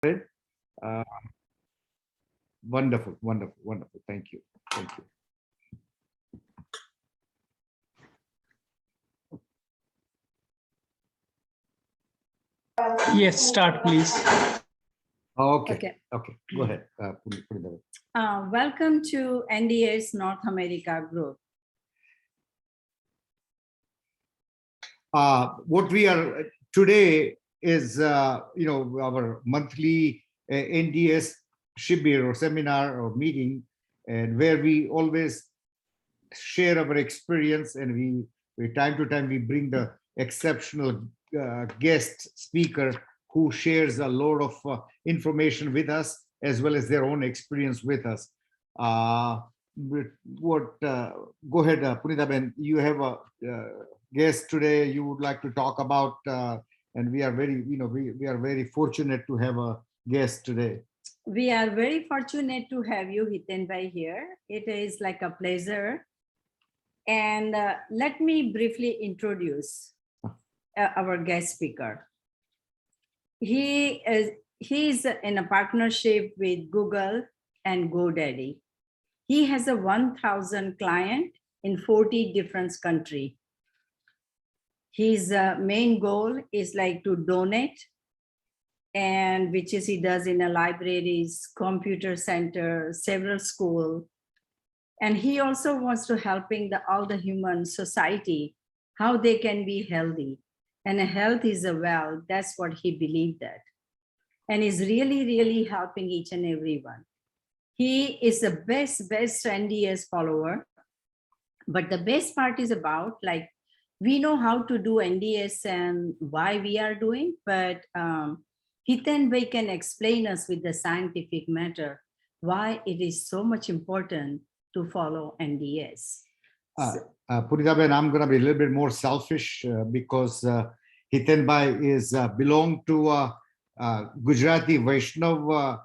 Uh, Wonderful, wonderful, wonderful. Thank you. Thank you. Yes, start please. Okay. Okay. Go ahead. Welcome to NDS North America Group. What we are today is, our monthly NDS shibir or seminar or meeting, and where we always share our experience, and we time to time we bring the exceptional guest speaker who shares a lot of information with us as well as their own experience with us. Go ahead, Punita Ben, you have a guest today you would like to talk about, and we are very, we are very fortunate to have a guest today. We are very fortunate to have you, Hiten Bhai, here. It is like a pleasure. And let me briefly introduce our guest speaker. He is in a partnership with Google and GoDaddy. He has a 1,000 client in 40 different countries. His main goal is like to donate, and which is he does in a libraries, computer center, several schools. And he also wants to helping all the human society, how they can be healthy. And health is a wealth, that's what he believed that. And is really, really helping each and every one. He is the best NDS follower. But the best part is about, like, we know how to do NDS and why we are doing, but Hiten Bhai can explain us with the scientific matter why it is so much important to follow NDS. Punita Ben, I'm going to be a little bit more selfish because Hiten Bhai is belong to Gujarati Vaishnav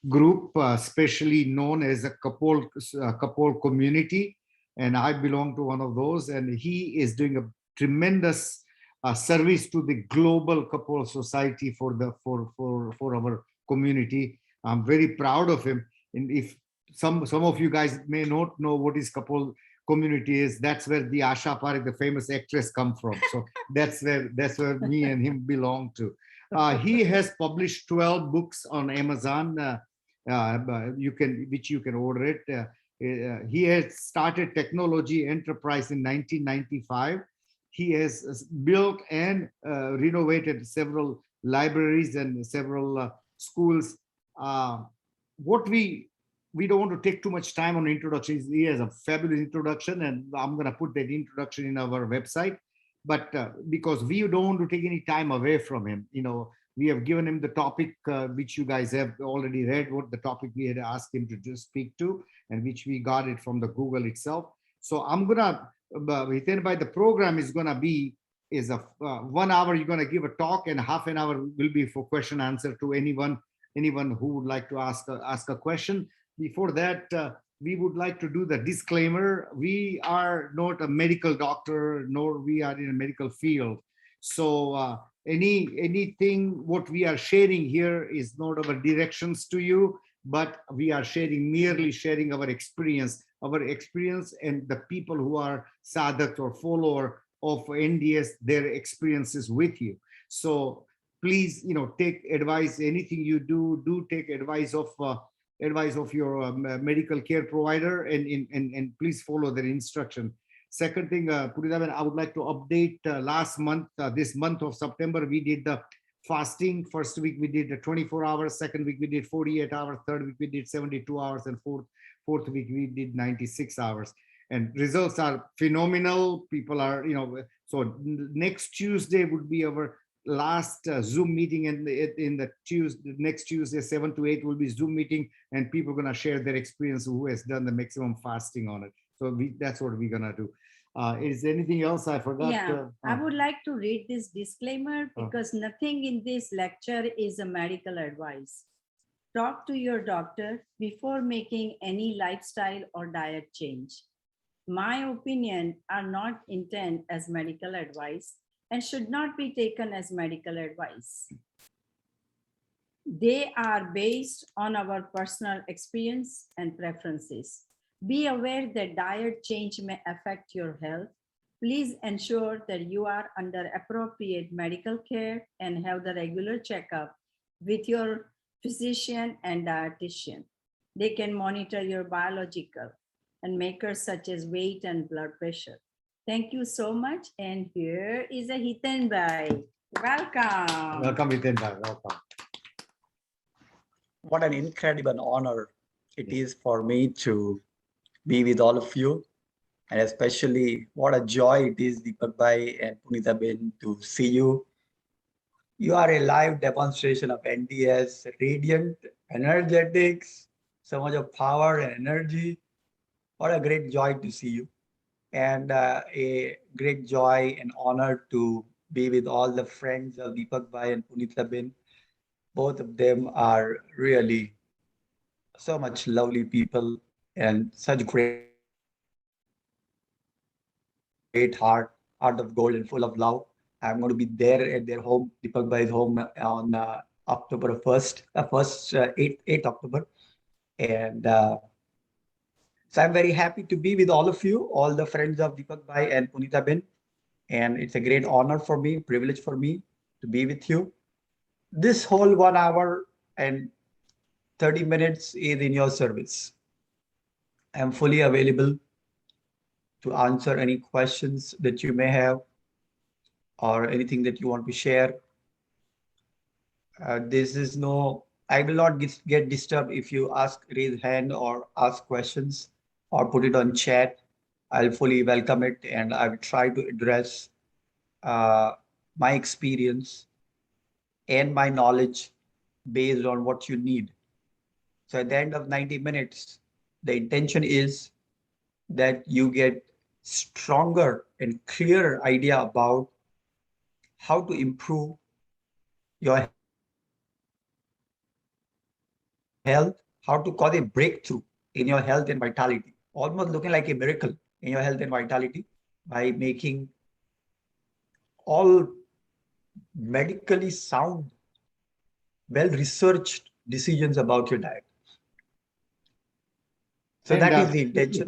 group, especially known as a Kapol community, and I belong to one of those. And he is doing a tremendous service to the global Kapol society for our community. I'm very proud of him. And if some of you guys may not know what is Kapol community is, that's where the Asha Parekh, the famous actress, come from. So that's where me and him belong to. He has published 12 books on Amazon, which you can order it. He has started technology enterprise in 1995. He has built and renovated several libraries and several schools. What we don't want to take too much time on introductions. He has a fabulous introduction, and I'm going to put that introduction in our website. But because we don't want to take any time away from him, we have given him the topic, which you guys have already read, what the topic we had asked him to just speak to, and which we got it from the Google itself. So I'm going to, Hiten Bhai, the program is going to be, is a 1 hour, you're going to give a talk, and half an hour will be for question answer to anyone who would like to ask a question. Before that, we would like to do the disclaimer. We are not a medical doctor, nor we are in a medical field. So anything what we are sharing here is not our directions to you, but we are merely sharing our experience and the people who are sadhak or follower of NDS, their experiences with you. So please, take advice. Anything you do take advice of your medical care provider, and please follow their instruction. Second thing, Punita, I would like to update last month, this month of September, we did the fasting. First week we did 24 hours, second week we did 48 hours, third week we did 72 hours, and fourth week we did 96 hours. And results are phenomenal. People are, so next Tuesday would be our last Zoom meeting, and in the next Tuesday 7 to 8 will be Zoom meeting, and people are going to share their experience who has done the maximum fasting on it. So that's what we're going to do. Is there anything else I forgot? Yeah, I would like to read this disclaimer because nothing in this lecture is a medical advice. Talk to your doctor before making any lifestyle or diet change. My opinion are not intended as medical advice and should not be taken as medical advice. They are based on our personal experience and preferences. Be aware that diet change may affect your health. Please ensure that you are under appropriate medical care and have the regular checkup with your physician and dietitian. They can monitor your biological and markers such as weight and blood pressure. Thank you so much. And here is a Hiten Bhai. Welcome. Welcome, Hiten bhai. Welcome. What an incredible honor it is for me to be with all of you. And especially what a joy it is, Deepak Bhai and Punita Ben, to see you. You are a live demonstration of NDS, radiant, energetics, so much of power and energy. What a great joy to see you. And a great joy and honor to be with all the friends of Deepak Bhai and Punita Ben. Both of them are really so much lovely people and such great heart of gold and full of love. I'm going to be there at their home, Deepak Bhai's home on October 1st, 8th October. And so I'm very happy to be with all of you, all the friends of Deepak Bhai and Punita Ben. And it's a great honor for me, privilege for me to be with you. This whole 1 hour and 30 minutes is in your service. I'm fully available to answer any questions that you may have or anything that you want to share. I will not get disturbed if you raise hand or ask questions or put it on chat. I'll fully welcome it and I will try to address my experience and my knowledge based on what you need. So at the end of 90 minutes, the intention is that you get stronger and clearer idea about how to improve your health, how to cause a breakthrough in your health and vitality, almost looking like a miracle in your health and vitality by making all medically sound, well-researched decisions about your diet. So And, that is the intention.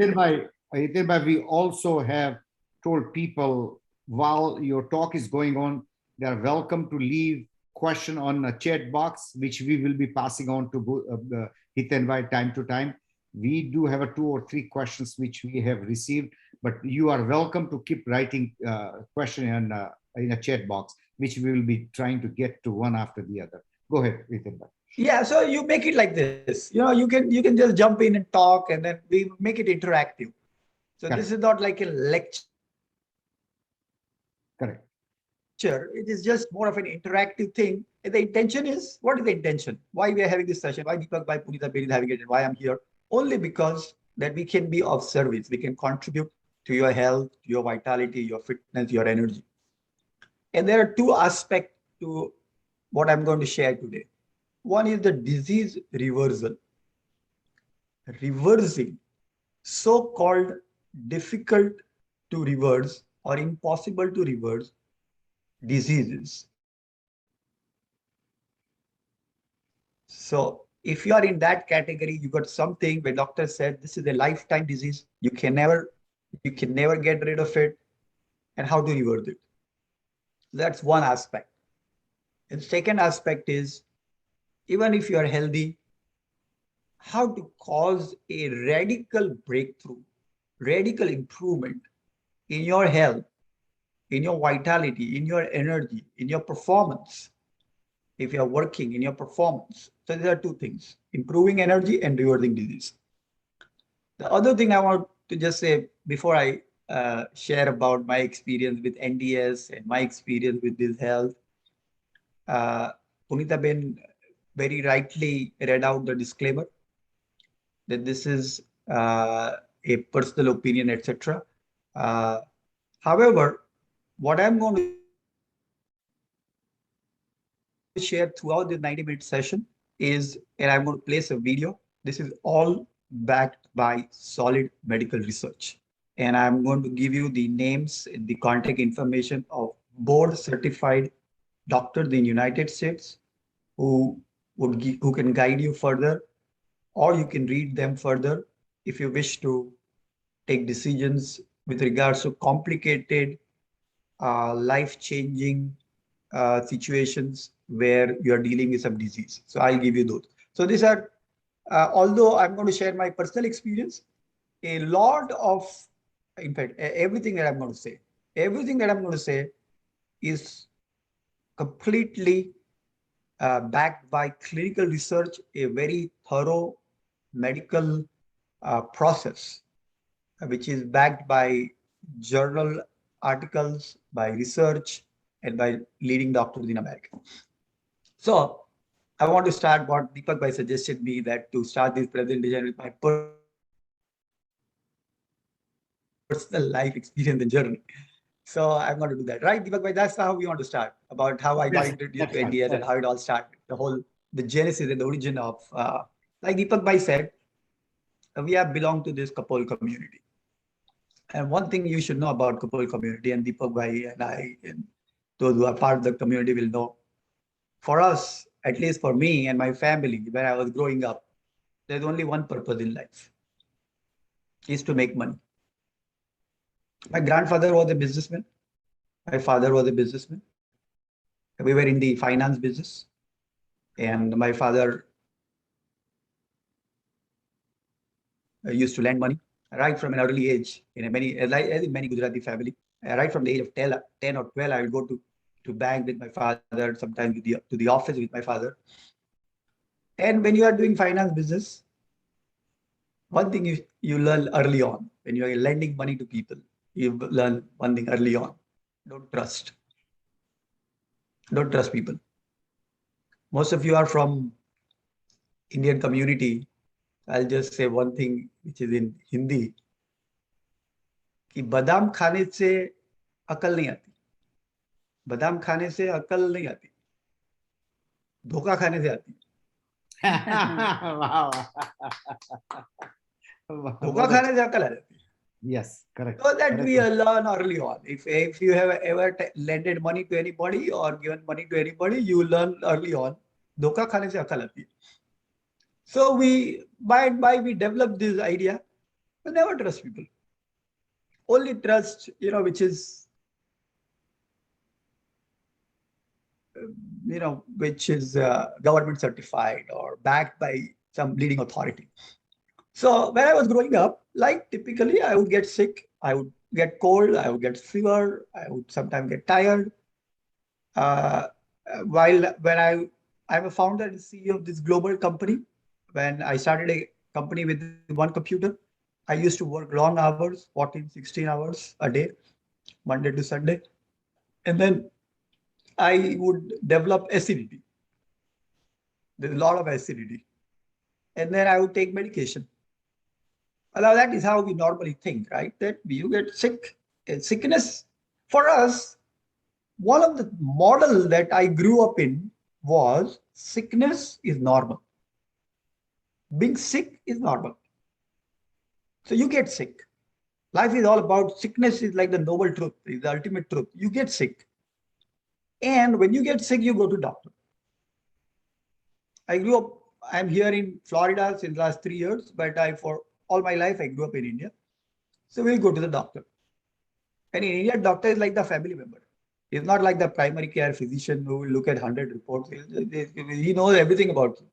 Hiten bhai, we also have told people while your talk is going on, they are welcome to leave question on a chat box, which we will be passing on to Hiten bhai time to time. We do have 2 or 3 questions which we have received, but you are welcome to keep writing question in a chat box, which we will be trying to get to one after the other. Go ahead, Hiten bhai. Yeah, so you make it like this. You can just jump in and talk, and then we make it interactive. So this is not like a lecture. Correct. It is just more of an interactive thing. And the intention is, what is the intention? Why we are having this session? Why Deepak Bhai, Punita Ben is having it? And why I'm here? Only because that we can be of service. We can contribute to your health, your vitality, your fitness, your energy. And there are 2 aspects to what I'm going to share today. One is the disease reversal. Reversing so-called difficult to reverse or impossible to reverse diseases. So if you are in that category, you got something where doctor said this is a lifetime disease, you can never get rid of it, and how to reverse it. That's one aspect. And second aspect is, even if you are healthy, how to cause a radical breakthrough, radical improvement in your health, in your vitality, in your energy, in your performance. If you are working in your performance. So there are 2 things, improving energy and reversing disease. The other thing I want to just say before I share about my experience with NDS and my experience with this health, Punita Ben very rightly read out the disclaimer that this is a personal opinion, etc. However, what I'm going to share throughout the 90-minute session is, and I'm going to place a video. This is all backed by solid medical research. And I'm going to give you the names and the contact information of board certified doctors in the United States who who can guide you further, or you can read them further if you wish to take decisions with regards to complicated, life-changing situations where you're dealing with some disease. So I'll give you those. So these are, although I'm going to share my personal experience, a lot of, in fact, everything that I'm going to say is completely backed by clinical research, a very thorough medical process, which is backed by journal articles, by research, and by leading doctors in America. So I want to start what Deepak Bhai suggested me, that to start this presentation with my personal life experience and journey. So I'm going to do that, right, Deepak Bhai? That's how we want to start, about how I got introduced to NDS and how it all started, the genesis and the origin of, like Deepak Bhai said, we have belonged to this Kapol community. And one thing you should know about Kapol community, and Deepak Bhai and I, and those who are part of the community will know, for us, at least for me and my family, when I was growing up, there's only one purpose in life, is to make money. My grandfather was a businessman. My father was a businessman. We were in the finance business. And my father used to lend money right from an early age, as in many Gujarati family. Right from the age of 10 or 12, I will go to bank with my father, sometimes to the office with my father. And when you are doing finance business, one thing you learn early on, when you are lending money to people, you learn one thing early on: don't trust. Don't trust people. Most of you are from Indian community. I'll just say one thing, which is in Hindi, कि बादाम खाने से अकल नहीं आती. बादाम खाने से अकल नहीं आती. धोखा खाने से आती. Wow. धोखा खाने से अकल आ जाती. Yes, correct. So that Correct. we learn early on. If you have ever lended money to anybody or given money to anybody, you learn early on. धोखा खाने से अकल आती. So by and by we develop this idea. We never trust people. Only trust, which is, government certified or backed by some leading authority. So when I was growing up, like typically I would get sick, I would get cold, I would get fever, I would sometimes get tired. When I'm a founder and CEO of this global company, when I started a company with one computer, I used to work long hours, 14, 16 hours a day, Monday to Sunday. And then I would develop acidity. There's a lot of acidity. And then I would take medication. Now that is how we normally think, right? That you get sick. Sickness, for us, one of the models that I grew up in was sickness is normal. Being sick is normal. So you get sick. Life is all about sickness, is like the noble truth, is the ultimate truth. You get sick. And when you get sick, you go to doctor. I grew up, I'm here in Florida since the last 3 years, but for all my life, I grew up in India. So we go to the doctor. And in India, doctor is like the family member. He's not like the primary care physician who will look at 100 reports. He knows everything about you.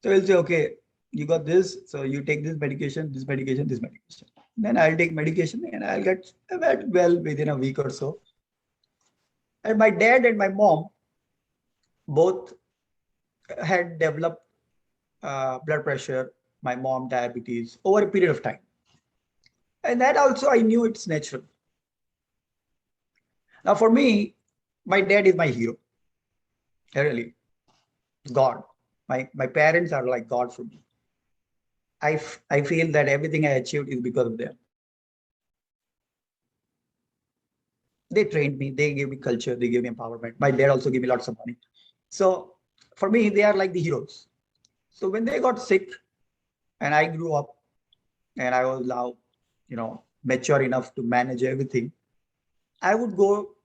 So he'll say, okay, you got this, so you take this medication, this medication, this medication. Then I'll take medication and I'll get well within a week or so. And my dad and my mom both had developed blood pressure, my mom diabetes, over a period of time. And that also I knew it's natural. Now for me, my dad is my hero. Really, God. My parents are like God for me. I feel that everything I achieved is because of them. They trained me, they gave me culture, they gave me empowerment. My dad also gave me lots of money. So for me, they are like the heroes. So when they got sick and I grew up and I was now, mature enough to manage everything, I would go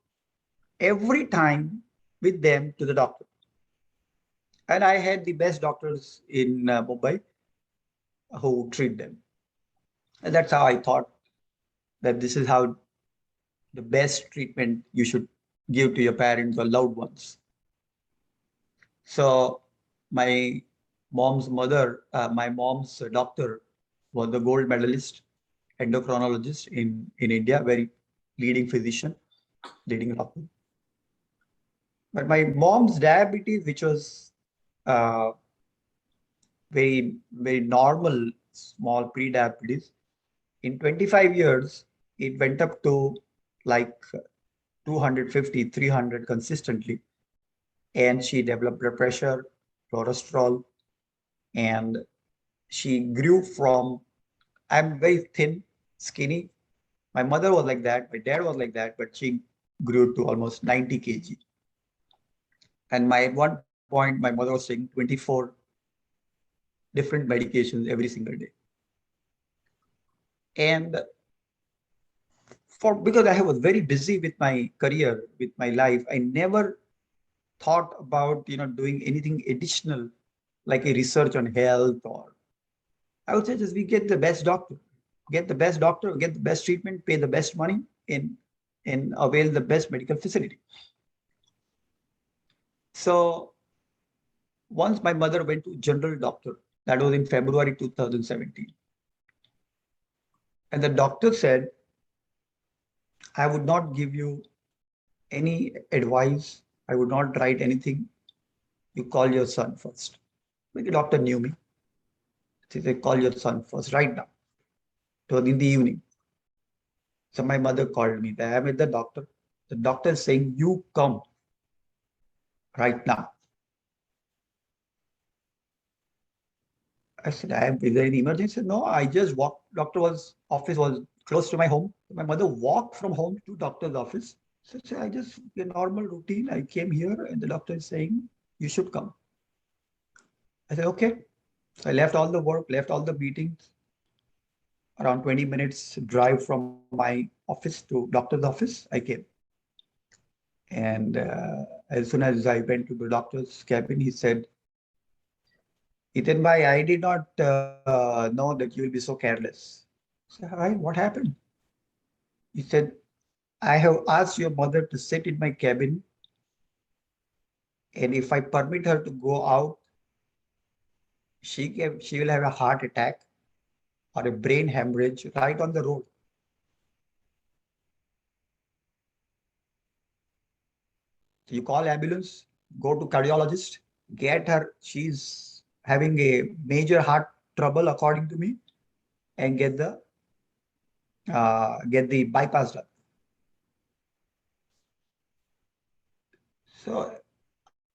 every time with them to the doctor. And I had the best doctors in Mumbai who treat them. And that's how I thought that this is how the best treatment you should give to your parents or loved ones. So my my mom's doctor was the gold medalist endocrinologist in India, very leading physician, leading doctor. But my mom's diabetes, which was uh, very normal, small pre-diabetes, in 25 years, it went up to like 250, 300 consistently. And she developed blood pressure, cholesterol, and she grew from, I'm very thin, skinny. My mother was like that, my dad was like that, but she grew to almost 90 kg. And at one point, my mother was taking 24 different medications every single day. And because I was very busy with my career, with my life, I never thought about doing anything additional like a research on health, or I would say just we get the best doctor, get the best doctor, get the best treatment, pay the best money and avail the best medical facility. So once my mother went to general doctor, that was in February 2017. And the doctor said, I would not give you any advice. I would not write anything. You call your son first. The doctor knew me. He said, call your son first, right now. It was in the evening. So my mother called me. I am with the doctor. The doctor is saying, you come right now. I said, is there any emergency? No, I just walked. Office was close to my home. My mother walked from home to doctor's office. So I just, a normal routine. I came here and the doctor is saying, you should come. I said, okay. So I left all the work, left all the meetings. Around 20 minutes drive from my office to doctor's office, I came. And as soon as I went to the doctor's cabin, he said, Hiten bhai, I did not know that you will be so careless. I said, why? What happened? He said, I have asked your mother to sit in my cabin, and if I permit her to go out, she will have a heart attack or a brain hemorrhage right on the road. So you call ambulance, go to cardiologist, get her. She's having a major heart trouble, according to me, and get the bypass done. So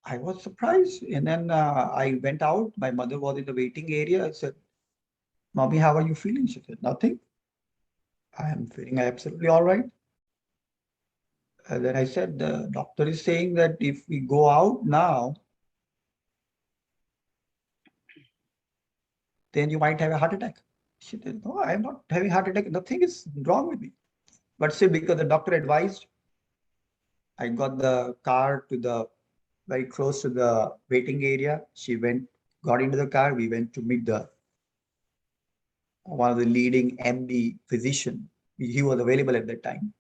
I was surprised, and then I went out. My mother was in the waiting area. I said, "Mommy, how are you feeling?" She said, "Nothing. I am feeling absolutely all right." And then I said, "The doctor is saying that if we go out now, then you might have a heart attack." She said, "No, I am not having heart attack. Nothing is wrong with me." But still, because the doctor advised, I got the car to the very close to the waiting area. She got into the car. We went to meet one of the leading MD physician. He was available at that time.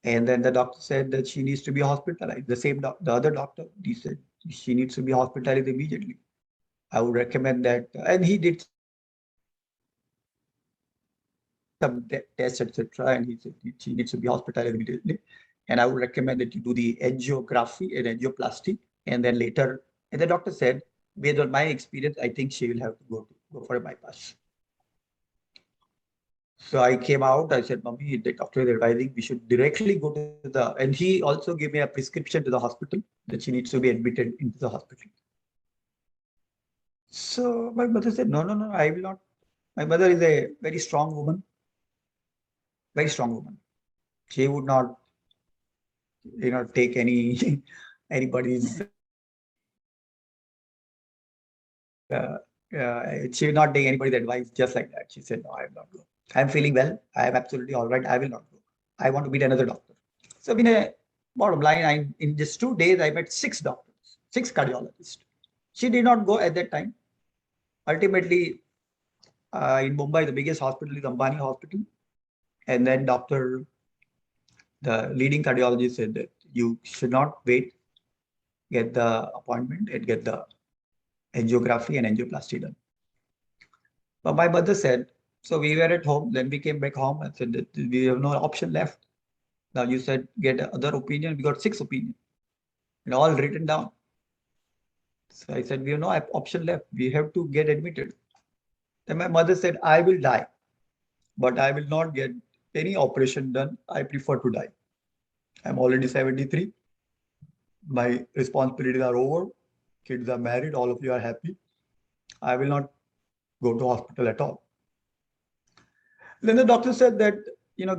And then the doctor said that she needs to be hospitalized. The other doctor, he said she needs to be hospitalized immediately. I would recommend that. And he did some tests, etc. And he said she needs to be hospitalized immediately. And I would recommend that you do the angiography and angioplasty. And then later, and the doctor said, based on my experience, I think she will have to go for a bypass. So I came out, I said, Mommy, the doctor is advising we should directly go to and he also gave me a prescription to the hospital that she needs to be admitted into the hospital. So my mother said, no, I will not. My mother is a very strong woman. Very strong woman. She would not, take anybody's, she will not take anybody's advice just like that. She said, no, I will not go. I'm feeling well. I am absolutely all right. I will not go. I want to meet another doctor. So in a bottom line, in just 2 days, I met 6 doctors. 6 cardiologists. She did not go at that time. Ultimately, in Mumbai, the biggest hospital is Ambani Hospital. And then the leading cardiologist said that you should not wait, get the appointment and get the angiography and angioplasty done. But my mother said, so we were at home, then we came back home and said that we have no option left. Now you said get other opinion, we got 6 opinions and all written down. So I said, we have no option left. We have to get admitted. Then my mother said, I will die, but I will not get any operation done. I prefer to die. I'm already 73. My responsibilities are over. Kids are married. All of you are happy. I will not go to hospital at all. Then the doctor said that,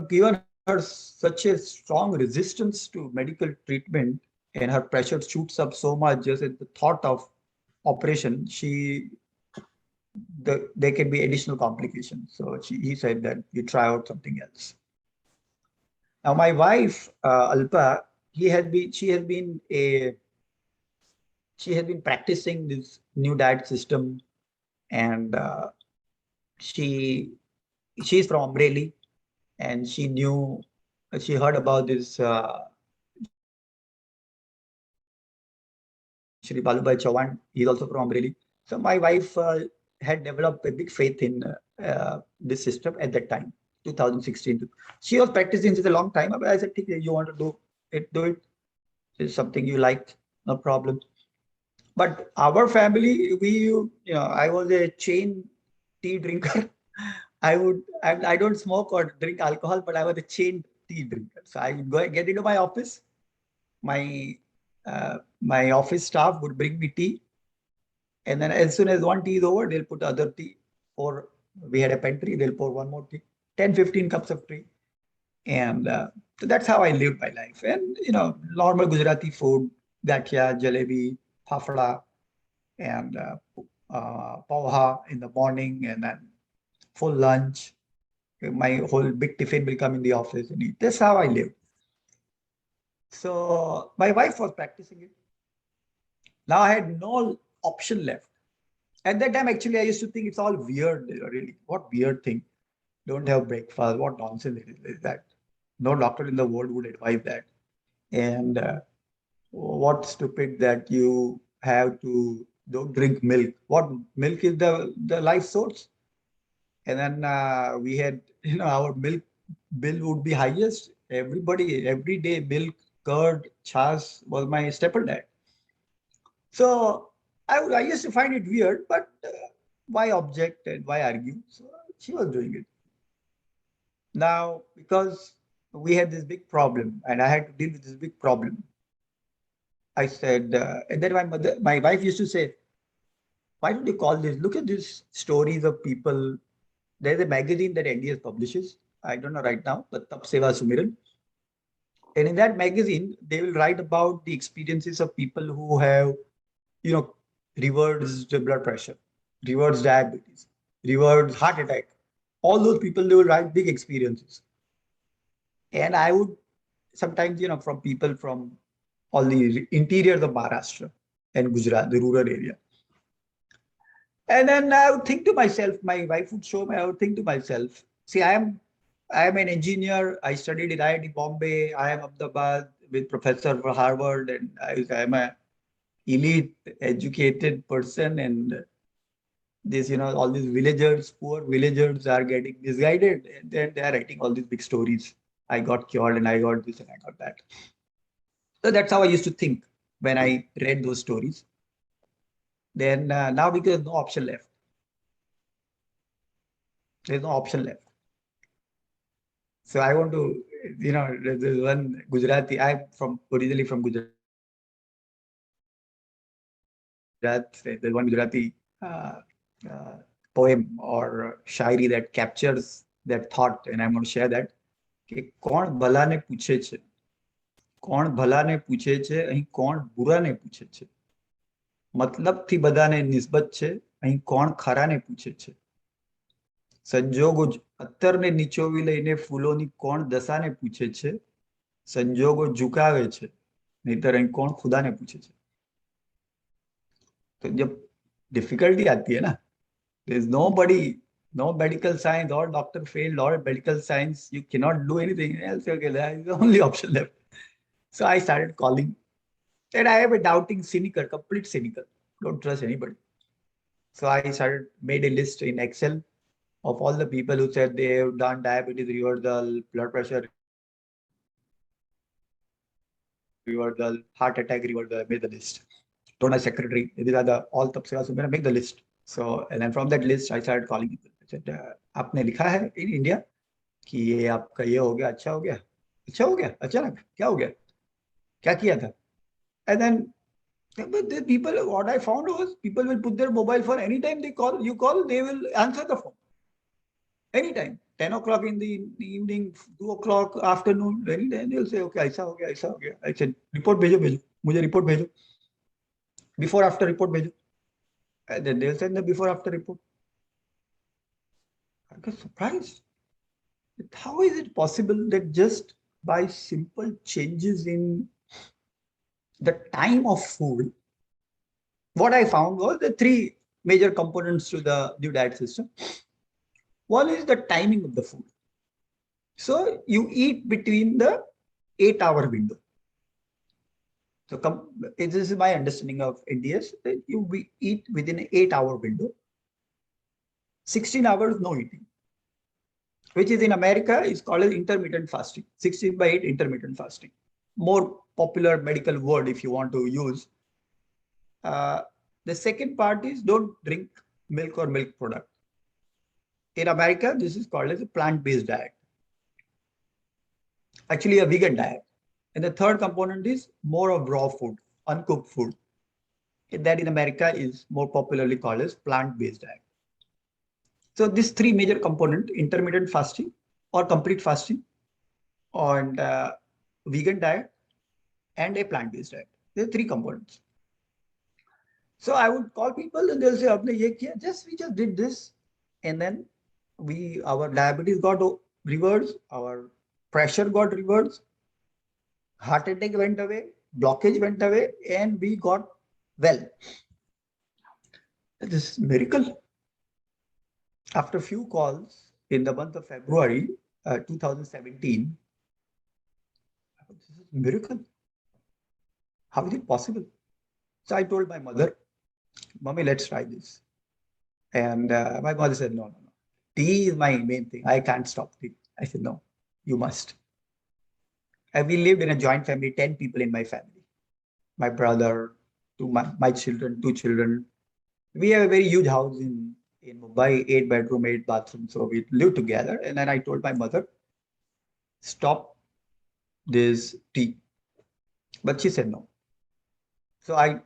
given her such a strong resistance to medical treatment and her pressure shoots up so much just at the thought of operation, there can be additional complications. So he said that you try out something else. Now my wife, Alpa, she has been practicing this new diet system, and she's from Amreli, and she heard about this Shri Balubhai Chauhan. He's also from Amreli. So my wife had developed a big faith in this system at that time, 2016. She was practicing since a long time. But I said, you want to do it, do it. It's something you like, no problem. But our family, I was a chain tea drinker. I don't smoke or drink alcohol, but I was a chain tea drinker. So I would get into my office. My office staff would bring me tea. And then as soon as one tea is over, they'll put the other tea. Or we had a pantry, they'll pour one more tea. 10, 15 cups of tea. And so that's how I lived my life. And, normal Gujarati food, gathia, jalebi, fafda, and poha in the morning, and then full lunch. My whole big tiffin will come in the office and eat. That's how I lived. So my wife was practicing it. Now I had no option left. At that time, actually, I used to think it's all weird, really. What weird thing? Don't have breakfast. What nonsense is that? No doctor in the world would advise that. And what stupid that you have to don't drink milk. What milk is the life source? And then we had, our milk bill would be highest. Everybody, every day, milk, curd, chas was my staple diet. So I used to find it weird, but why object and why argue? So she was doing it. Now, because we had this big problem and I had to deal with this big problem, I said, and then my wife used to say, why don't you call this? Look at these stories of people. There's a magazine that NDS publishes. I don't know right now, but Tap Seva Sumiran. And in that magazine, they will write about the experiences of people who have, reversed blood pressure, reversed diabetes, reversed heart attack. All those people, they will write big experiences. And I would sometimes, from people from all the interiors of Maharashtra and Gujarat, the rural area. And then I would think to myself, my wife would show me, I would think to myself, see, I am an engineer. I studied in IIT Bombay. I am Ahmedabad with professor for Harvard, and I am a elite educated person. And this, all these villagers, poor villagers are getting misguided, and then they are writing all these big stories. I got cured and I got this and I got that. So that's how I used to think when I read those stories. Then now because there's no option left. There's no option left. So I want to, there's one Gujarati, I'm originally from Gujarat. There's one Gujarati poem or shairi that captures that thought, and I'm going to share that. कि कौन भला ने पूछे छे, कौन भला ने पूछे छे, અહીં કોણ બુરા ને પૂછે છે, મતલબ થી બધાને નિસ્બત છે, અહીં કોણ ખરા ને પૂછે છે, સંજોગો અત્તરને નીચોવી લઈને ફૂલોની કોણ દશાને પૂછે છે, સંજોગો ઝુકાવે છે, નહીતર અહીં કોણ ખુદાને પૂછે છે. तो जब difficulty आती है ना, there is nobody, no medical science or doctor failed or medical science, you cannot do anything else. Okay, that is the only option left. So I started calling, and I am a doubting cynical, complete cynical. Don't trust anybody. So I started made a list in Excel of all the people who said they have done diabetes reversal, blood pressure reversal, heart attack reversal. I made the list. Told my secretary, these are the all top sales. I'm gonna make the list. So and then from that list, I started calling people. I said, आपने लिखा है in India कि ये आपका ये हो गया, अच्छा हो गया, अचानक क्या हो गया, क्या किया था? And then but the people, what I found was people will put their mobile phone anytime they call, you call, they will answer the phone. Anytime, 10 o'clock in the evening, 2 o'clock afternoon, anytime they'll say, okay, ऐसा हो गया, ऐसा हो गया. I said, report भेजो, मुझे report भेजो. Before after report भेजो. And then they'll send the before after report. I got surprised. How is it possible that just by simple changes in the time of food, what I found was the three major components to the new diet system. One is the timing of the food. So you eat between the 8-hour window. So this is my understanding of NDS, that you eat within an 8-hour window. 16 hours no eating, which is in America is called as intermittent fasting. 16/8 intermittent fasting. More popular medical word if you want to use. The second part is don't drink milk or milk product. In America, this is called as a plant-based diet. Actually, a vegan diet. And the third component is more of raw food, uncooked food. That in America is more popularly called as plant-based diet. So these three major components, intermittent fasting or complete fasting, and vegan diet, and a plant-based diet. There are three components. So I would call people and they'll say, "Aapne ye kiya?" We just did this, and then our diabetes got reversed, our pressure got reversed, heart attack went away, blockage went away, and we got well. This is miracle. After a few calls in the month of February 2017, this is miracle. How is it possible? So I told my mother, "Mommy, let's try this." And my mother said, no. Tea is my main thing. I can't stop tea. I said, no, you must. And we lived in a joint family, 10 people in my family. My brother, my children, 2 children. We have a very huge house in Mumbai, 8 bedroom, 8 bathroom. So we lived together. And then I told my mother, stop this tea. But she said no. So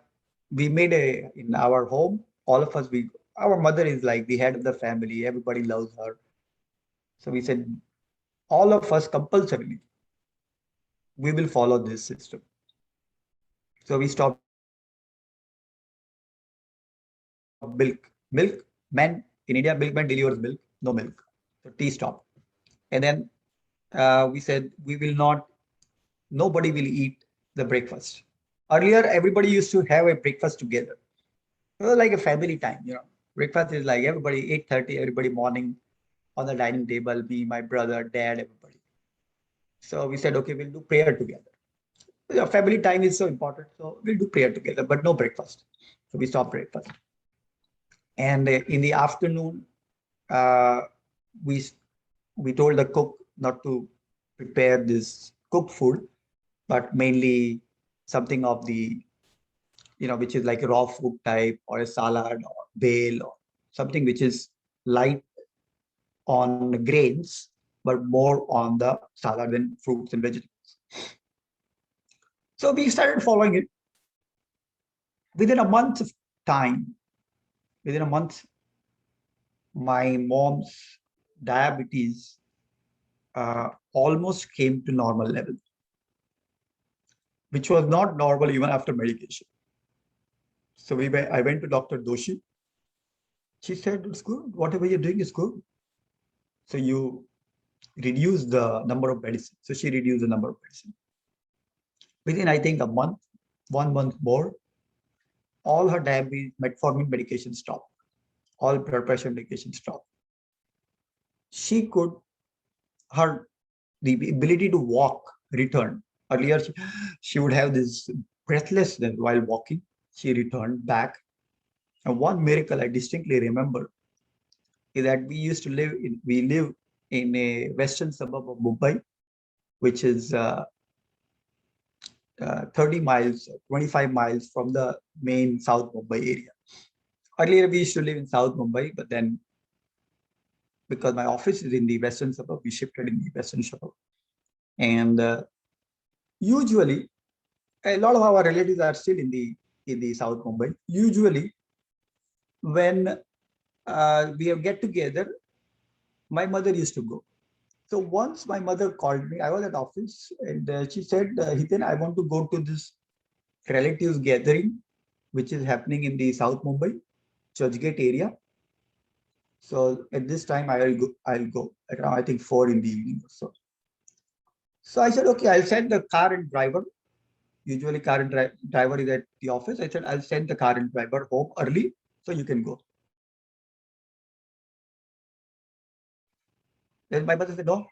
we made in our home, all of us, our mother is like the head of the family. Everybody loves her. So we said, all of us compulsorily, we will follow this system. So we stopped milk. Milk, man, in India, milkman delivers milk, no milk. So tea stopped. And then we said, we will not, nobody will eat the breakfast. Earlier, everybody used to have a breakfast together. It was like a family time, Breakfast is like everybody, 8:30, everybody morning on the dining table, me, my brother, dad, everybody. So we said, okay, we'll do prayer together. Family time is so important. So we'll do prayer together, but no breakfast. So we stopped breakfast. And in the afternoon, we told the cook not to prepare this cooked food, but mainly something of the, which is like a raw food type or a salad or bale or something which is light on grains, but more on the salad and fruits and vegetables. So we started following it. Within a month of time, my mom's diabetes almost came to normal level, which was not normal even after medication. So I went to Dr. Doshi. She said, it's good. Whatever you're doing is good. So you reduce the number of medicine. So she reduced the number of medicine. Within, I think, a month, 1 month more, all her diabetes, metformin medication stopped. All blood pressure medication stopped. She could, the ability to walk returned. Earlier, she would have this breathlessness while walking. She returned back. And one miracle I distinctly remember is that we live in a western suburb of Mumbai, which is 30 miles, 25 miles from the main South Mumbai area. Earlier, we used to live in South Mumbai, but then because my office is in the western suburb, we shifted in the western suburb. And usually, a lot of our relatives are still in the South Mumbai. Usually, when we get together, my mother used to go. So once my mother called me, I was at office, and she said, Hiten, I want to go to this relatives gathering, which is happening in the South Mumbai, Churchgate area. So at this time, I'll go around, I think 4 in the evening or so. So I said, okay, I'll send the car and driver. Usually car and driver is at the office. I said, I'll send the car and driver home early so you can go. Then my mother said, no,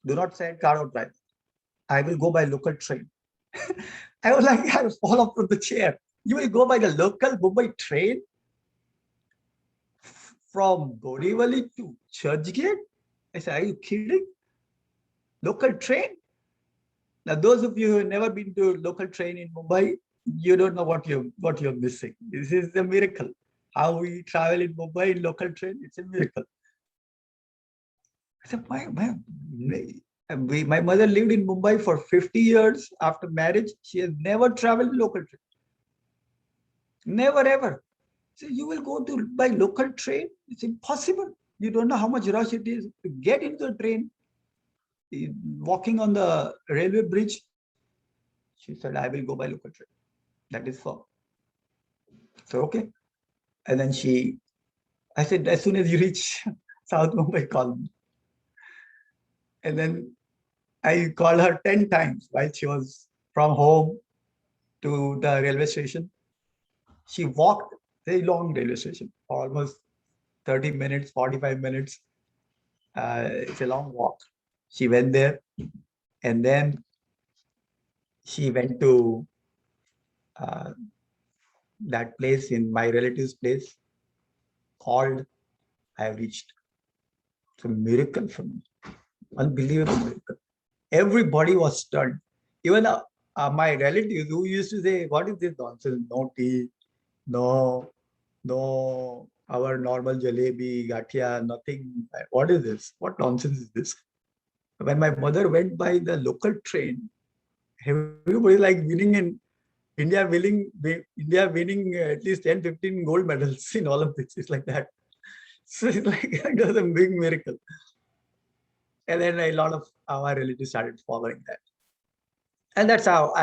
do not send car or driver. I will go by local train. I was like, I fall off from the chair. You will go by the local Mumbai train from Borivali to Churchgate? I said, are you kidding? Local train? Now, those of you who have never been to local train in Mumbai, you don't know what you're missing. This is a miracle. How we travel in Mumbai in local train, it's a miracle. I said, my mother lived in Mumbai for 50 years after marriage. She has never traveled local train. Never ever. So you will go to by local train? It's impossible. You don't know how much rush it is to get into the train. Walking on the railway bridge. She said, I will go by local train. That is for. So, okay. And then I said, as soon as you reach South Mumbai, call me. And then I called her 10 times while she was from home to the railway station. She walked very long railway station, almost 30 minutes, 45 minutes. It's a long walk. She went there, and then she went to that place in my relative's place, called. I have reached. It's a miracle for me. Unbelievable miracle. Everybody was stunned. Even my relatives who used to say, what is this nonsense? No tea, no, our normal jalebi, gathia, nothing. What is this? What nonsense is this? When my mother went by the local train, everybody like winning in India winning at least 10, 15 gold medals in Olympics. It's like that. So it's like it was a big miracle. And then a lot of our relatives started following that. And that's how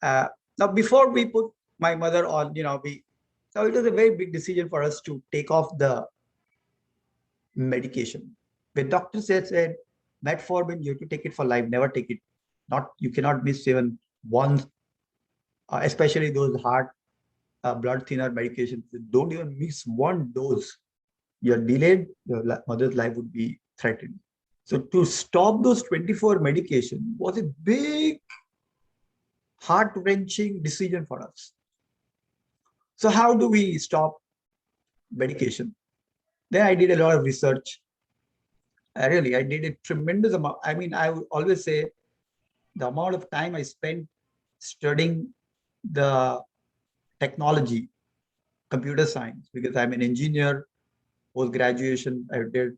now before we put my mother on, so it was a very big decision for us to take off the medication. The doctor said, metformin, you have to take it for life, never take it. You cannot miss even one, especially those heart blood thinner medications. Don't even miss one dose. You're delayed, your mother's life would be threatened. So to stop those 24 medications was a big, heart-wrenching decision for us. So how do we stop medication? Then I did a lot of research. I did a tremendous amount. I mean, I would always say the amount of time I spent studying the technology, computer science, because I'm an engineer, post-graduation, I did.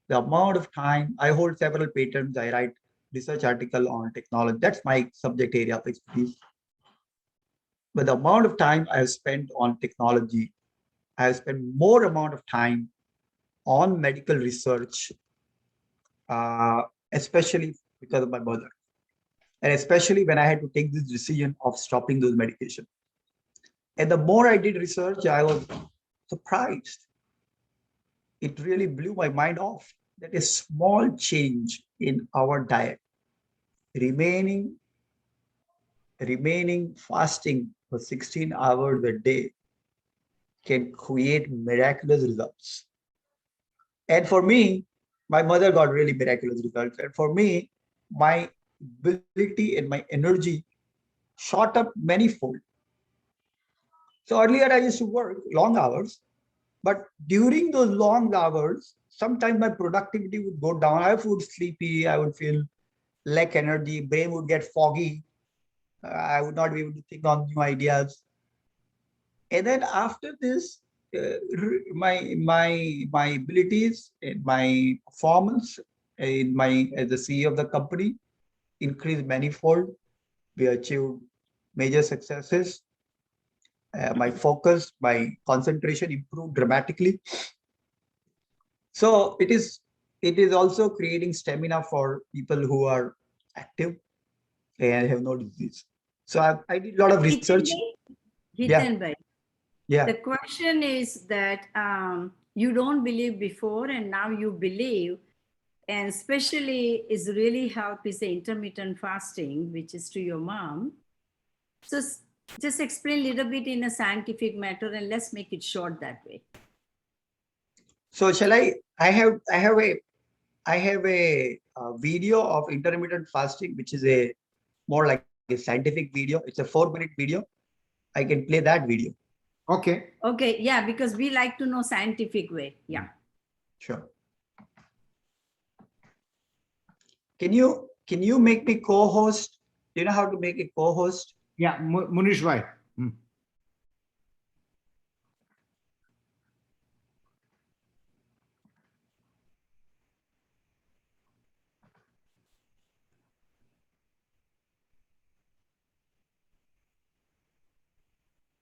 The amount of time, I hold several patents, I write research article on technology. That's my subject area of expertise. But the amount of time I have spent on technology, I have spent more amount of time on medical research, especially because of my mother. And especially when I had to take this decision of stopping those medications. And the more I did research, I was surprised. It really blew my mind off that a small change in our diet, remaining fasting for 16 hours a day can create miraculous results. And for me, my mother got really miraculous results. And for me, my ability and my energy shot up many-fold. So earlier I used to work long hours, but during those long hours, sometimes my productivity would go down. I would feel sleepy. I would feel lack energy. Brain would get foggy. I would not be able to think on new ideas. And then after this, my abilities and my performance in my as the CEO of the company increased manifold. We achieved major successes. My focus, my concentration improved dramatically. So it is also creating stamina for people who are active and have no disease. So I did a lot of research. Hiten bhai, Yeah. the question is that you don't believe before and now you believe, and especially is really help is the intermittent fasting, which is to your mom. So just explain a little bit in a scientific matter and let's make it short that way. So shall I? I have a video of intermittent fasting, which is a more like a scientific video. It's a 4-minute video. I can play that video. Okay. Okay, yeah, because we like to know scientific way. Yeah. Sure. Can you make me co-host? Do you know how to make a co-host? Yeah, Munish bhai.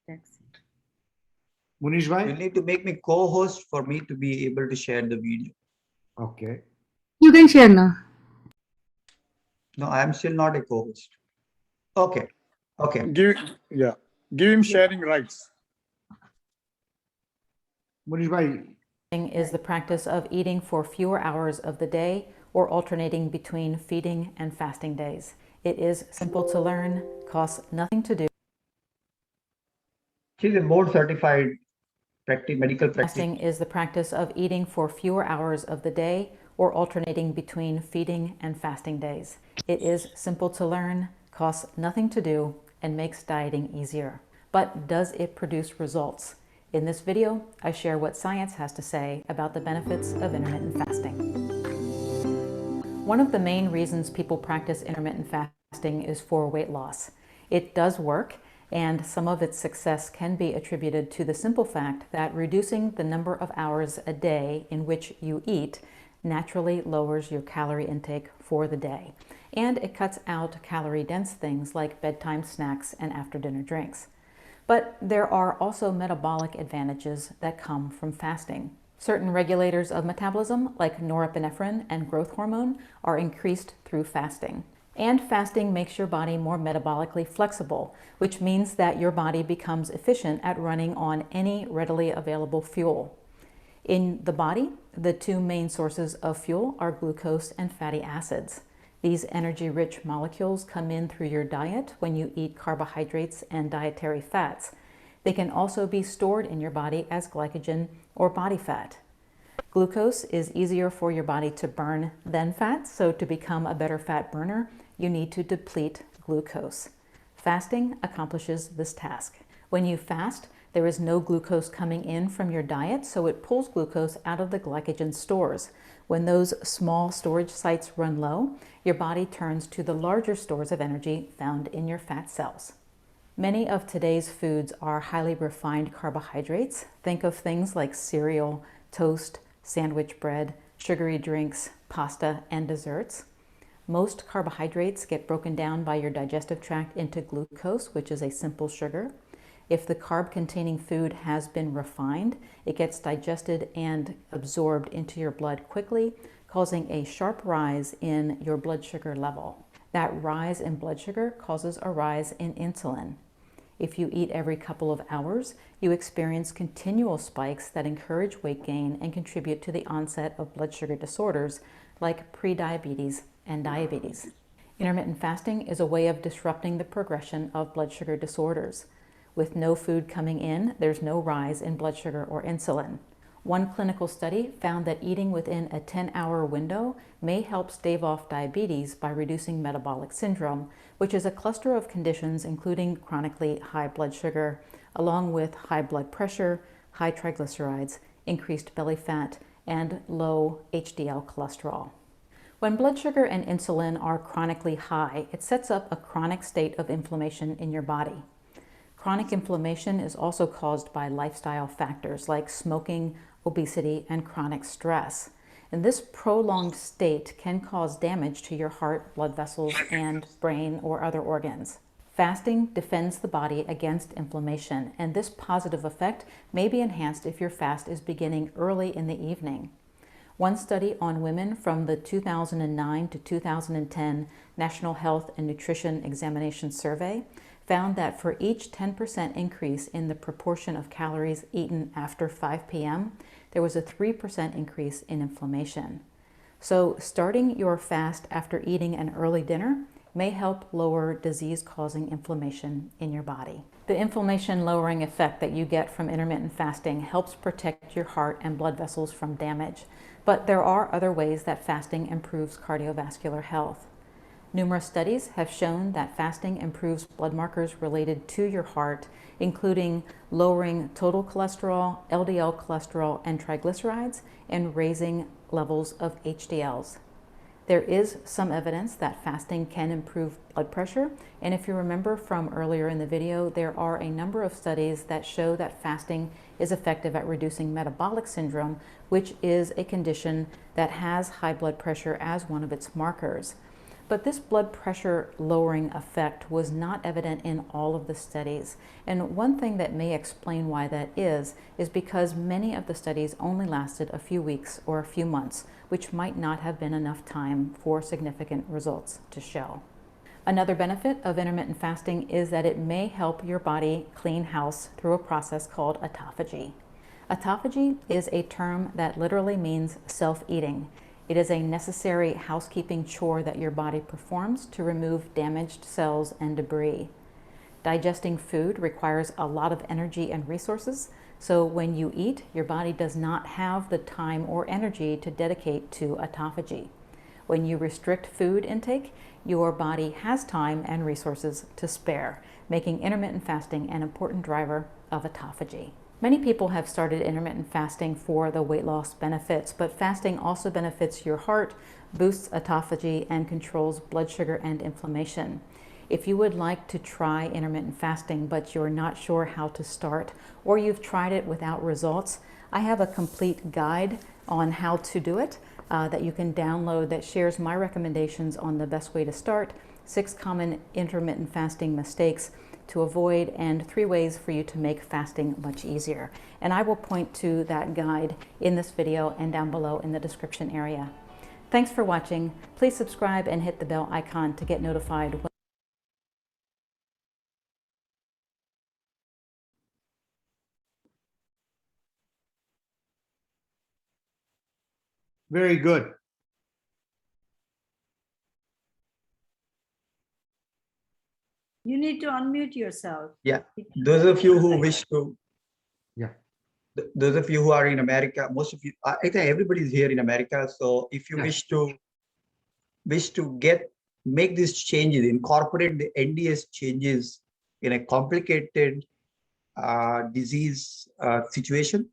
That's it. Munish bhai. You need to make me co-host for me to be able to share the video. Okay. You can share now. No, I am still not a co-host. Okay. Okay. Give him sharing rights. Munish bhai. Is the practice of eating for fewer hours of the day or alternating between feeding and fasting days. It is simple to learn, costs nothing to do. She's a board certified medical practitioner. Fasting is the practice of eating for fewer hours of the day or alternating between feeding and fasting days. It is simple to learn, costs nothing to do, and makes dieting easier. But does it produce results? In this video, I share what science has to say about the benefits of intermittent fasting. One of the main reasons people practice intermittent fasting is for weight loss. It does work, and some of its success can be attributed to the simple fact that reducing the number of hours a day in which you eat naturally lowers your calorie intake for the day, and it cuts out calorie-dense things like bedtime snacks and after-dinner drinks. But there are also metabolic advantages that come from fasting. Certain regulators of metabolism, like norepinephrine and growth hormone, are increased through fasting. And fasting makes your body more metabolically flexible, which means that your body becomes efficient at running on any readily available fuel. In the body, the two main sources of fuel are glucose and fatty acids. These energy-rich molecules come in through your diet when you eat carbohydrates and dietary fats. They can also be stored in your body as glycogen or body fat. Glucose is easier for your body to burn than fat, so to become a better fat burner, you need to deplete glucose. Fasting accomplishes this task. When you fast, there is no glucose coming in from your diet, so it pulls glucose out of the glycogen stores. When those small storage sites run low, your body turns to the larger stores of energy found in your fat cells. Many of today's foods are highly refined carbohydrates. Think of things like cereal, toast, sandwich bread, sugary drinks, pasta, and desserts. Most carbohydrates get broken down by your digestive tract into glucose, which is a simple sugar. If the carb-containing food has been refined, it gets digested and absorbed into your blood quickly, causing a sharp rise in your blood sugar level. That rise in blood sugar causes a rise in insulin. If you eat every couple of hours, you experience continual spikes that encourage weight gain and contribute to the onset of blood sugar disorders like prediabetes and diabetes. Intermittent fasting is a way of disrupting the progression of blood sugar disorders. With no food coming in, there's no rise in blood sugar or insulin. One clinical study found that eating within a 10-hour window may help stave off diabetes by reducing metabolic syndrome, which is a cluster of conditions including chronically high blood sugar, along with high blood pressure, high triglycerides, increased belly fat, and low HDL cholesterol. When blood sugar and insulin are chronically high, it sets up a chronic state of inflammation in your body. Chronic inflammation is also caused by lifestyle factors like smoking, obesity, and chronic stress. And this prolonged state can cause damage to your heart, blood vessels, and brain or other organs. Fasting defends the body against inflammation, and this positive effect may be enhanced if your fast is beginning early in the evening. One study on women from the 2009 to 2010 National Health and Nutrition Examination Survey found that for each 10% increase in the proportion of calories eaten after 5 p.m., there was a 3% increase in inflammation. So starting your fast after eating an early dinner may help lower disease-causing inflammation in your body. The inflammation-lowering effect that you get from intermittent fasting helps protect your heart and blood vessels from damage, but there are other ways that fasting improves cardiovascular health. Numerous studies have shown that fasting improves blood markers related to your heart, including lowering total cholesterol, LDL cholesterol, and triglycerides, and raising levels of HDLs. There is some evidence that fasting can improve blood pressure, and if you remember from earlier in the video, there are a number of studies that show that fasting is effective at reducing metabolic syndrome, which is a condition that has high blood pressure as one of its markers. But this blood pressure lowering effect was not evident in all of the studies. And one thing that may explain why that is because many of the studies only lasted a few weeks or a few months, which might not have been enough time for significant results to show. Another benefit of intermittent fasting is that it may help your body clean house through a process called autophagy. Autophagy is a term that literally means self-eating. It is a necessary housekeeping chore that your body performs to remove damaged cells and debris. Digesting food requires a lot of energy and resources, so when you eat, your body does not have the time or energy to dedicate to autophagy. When you restrict food intake, your body has time and resources to spare, making intermittent fasting an important driver of autophagy. Many people have started intermittent fasting for the weight loss benefits, but fasting also benefits your heart, boosts autophagy, and controls blood sugar and inflammation. If you would like to try intermittent fasting, but you're not sure how to start, or you've tried it without results, I have a complete guide on how to do it that you can download that shares my recommendations on the best way to start, 6 common intermittent fasting mistakes to avoid, and 3 ways for you to make fasting much easier. And I will point to that guide in this video and down below in the description area. Thanks for watching. Please subscribe and hit the bell icon to get notified when Very good. You need to unmute yourself. Yeah, those of you who wish to, Yeah. those of you who are in America, most of you, I think everybody is here in America. So if you Yeah. wish to make these changes, incorporate the NDS changes in a complicated disease situation,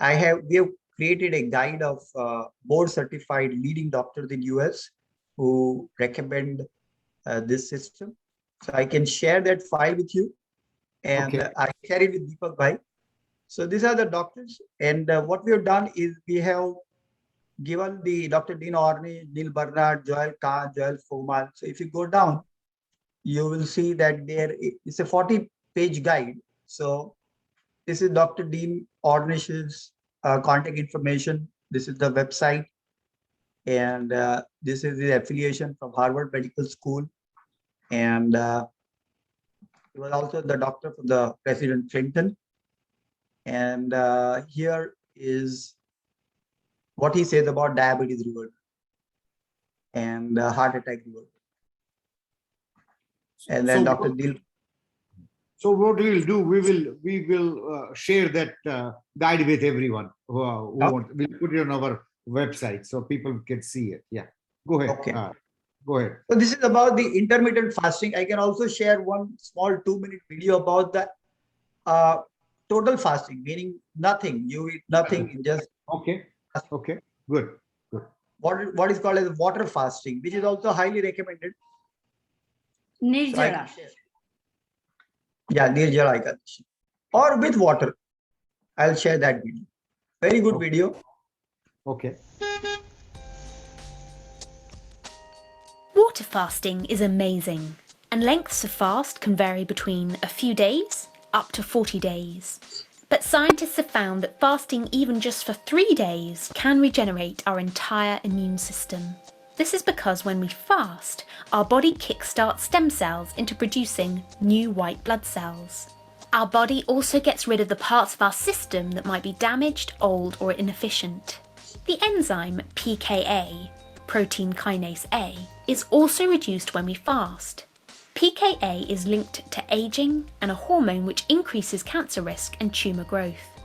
we have created a guide of board certified leading doctors in US who recommend this system. So I can share that file with you, and Okay. I share it with Deepak Bhai. So these are the doctors, and what we have done is we have given the Dr. Dean Orney, Neil Bernard, Joel Kahn, Joel Foman. So if you go down, you will see that there is a 40-page guide. So this is Dr. Dean Ornish's contact information. This is the website, and this is the affiliation from Harvard Medical School. And he was also the doctor for the President Clinton. And here is what he says about diabetes reversal and heart attack reversal. And then So Dr. Dil. So what we will do, we will share that guide with everyone who want. We'll put it on our website so people can see it. Yeah, go ahead. Okay. Go ahead. So this is about the intermittent fasting. I can also share one small 2-minute video about the total fasting, meaning nothing. You eat nothing, just Okay. Okay. Good. Good. what is called as water fasting, which is also highly recommended. So I can Nirjala. share. Yeah, Nirjala Ekadashi. Or with water. I'll share that video. Very good Okay. video. Okay. Water fasting is amazing, and lengths of fast can vary between a few days up to 40 days. But scientists have found that fasting even just for 3 days can regenerate our entire immune system. This is because when we fast, our body kickstarts stem cells into producing new white blood cells. Our body also gets rid of the parts of our system that might be damaged, old, or inefficient. The enzyme pKa, protein kinase A, is also reduced when we fast. pKa is linked to aging and a hormone which increases cancer risk and tumour growth.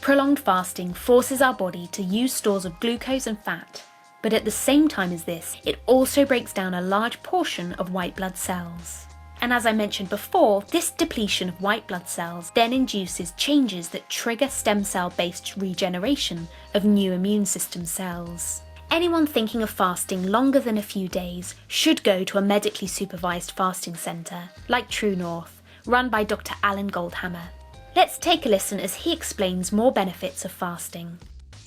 Prolonged fasting forces our body to use stores of glucose and fat, but at the same time as this, it also breaks down a large portion of white blood cells. And as I mentioned before, this depletion of white blood cells then induces changes that trigger stem cell-based regeneration of new immune system cells. Anyone thinking of fasting longer than a few days should go to a medically supervised fasting centre, like True North, run by Dr. Alan Goldhammer. Let's take a listen as he explains more benefits of fasting.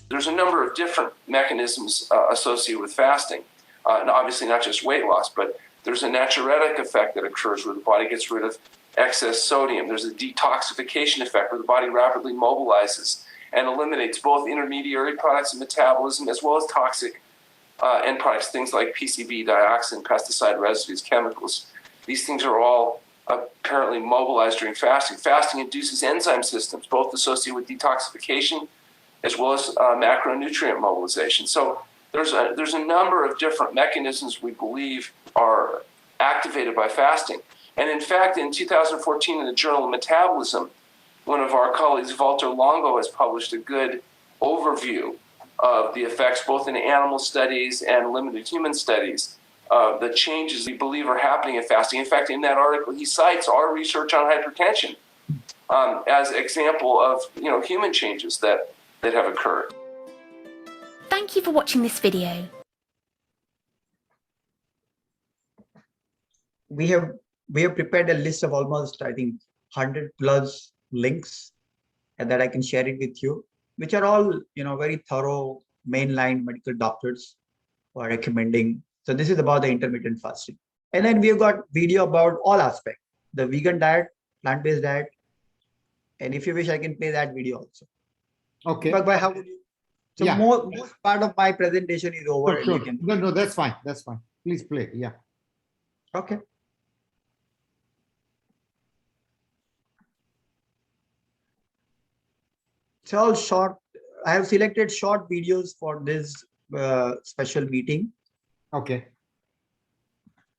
There's a number of different mechanisms associated with fasting, and obviously not just weight loss, but there's a natriuretic effect that occurs where the body gets rid of excess sodium. There's a detoxification effect where the body rapidly mobilizes and eliminates both intermediary products of metabolism as well as toxic end products, things like PCB, dioxin, pesticide residues, chemicals. These things are all apparently mobilized during fasting. Fasting induces enzyme systems, both associated with detoxification as well as macronutrient mobilization. So there's a number of different mechanisms we believe are activated by fasting. And in fact, in 2014 in the Journal of Metabolism, one of our colleagues, Walter Longo, has published a good overview of the effects, both in animal studies and limited human studies, of the changes we believe are happening in fasting. In fact, in that article, he cites our research on hypertension as example of human changes that have occurred. Thank you for watching this video. We have prepared a list of almost, I think, 100 plus links, and that I can share it with you, which are all very thorough mainline medical doctors who are recommending. So this is about the intermittent fasting, and then we've got video about all aspects: the vegan diet, plant-based diet, and if you wish, I can play that video also. Okay. But how would you? So Yeah. most part of my presentation is over. Sure, And sure. you can, No, that's fine. That's fine. Please play. Yeah. okay. It's all short. I have selected short videos for this special meeting. Okay.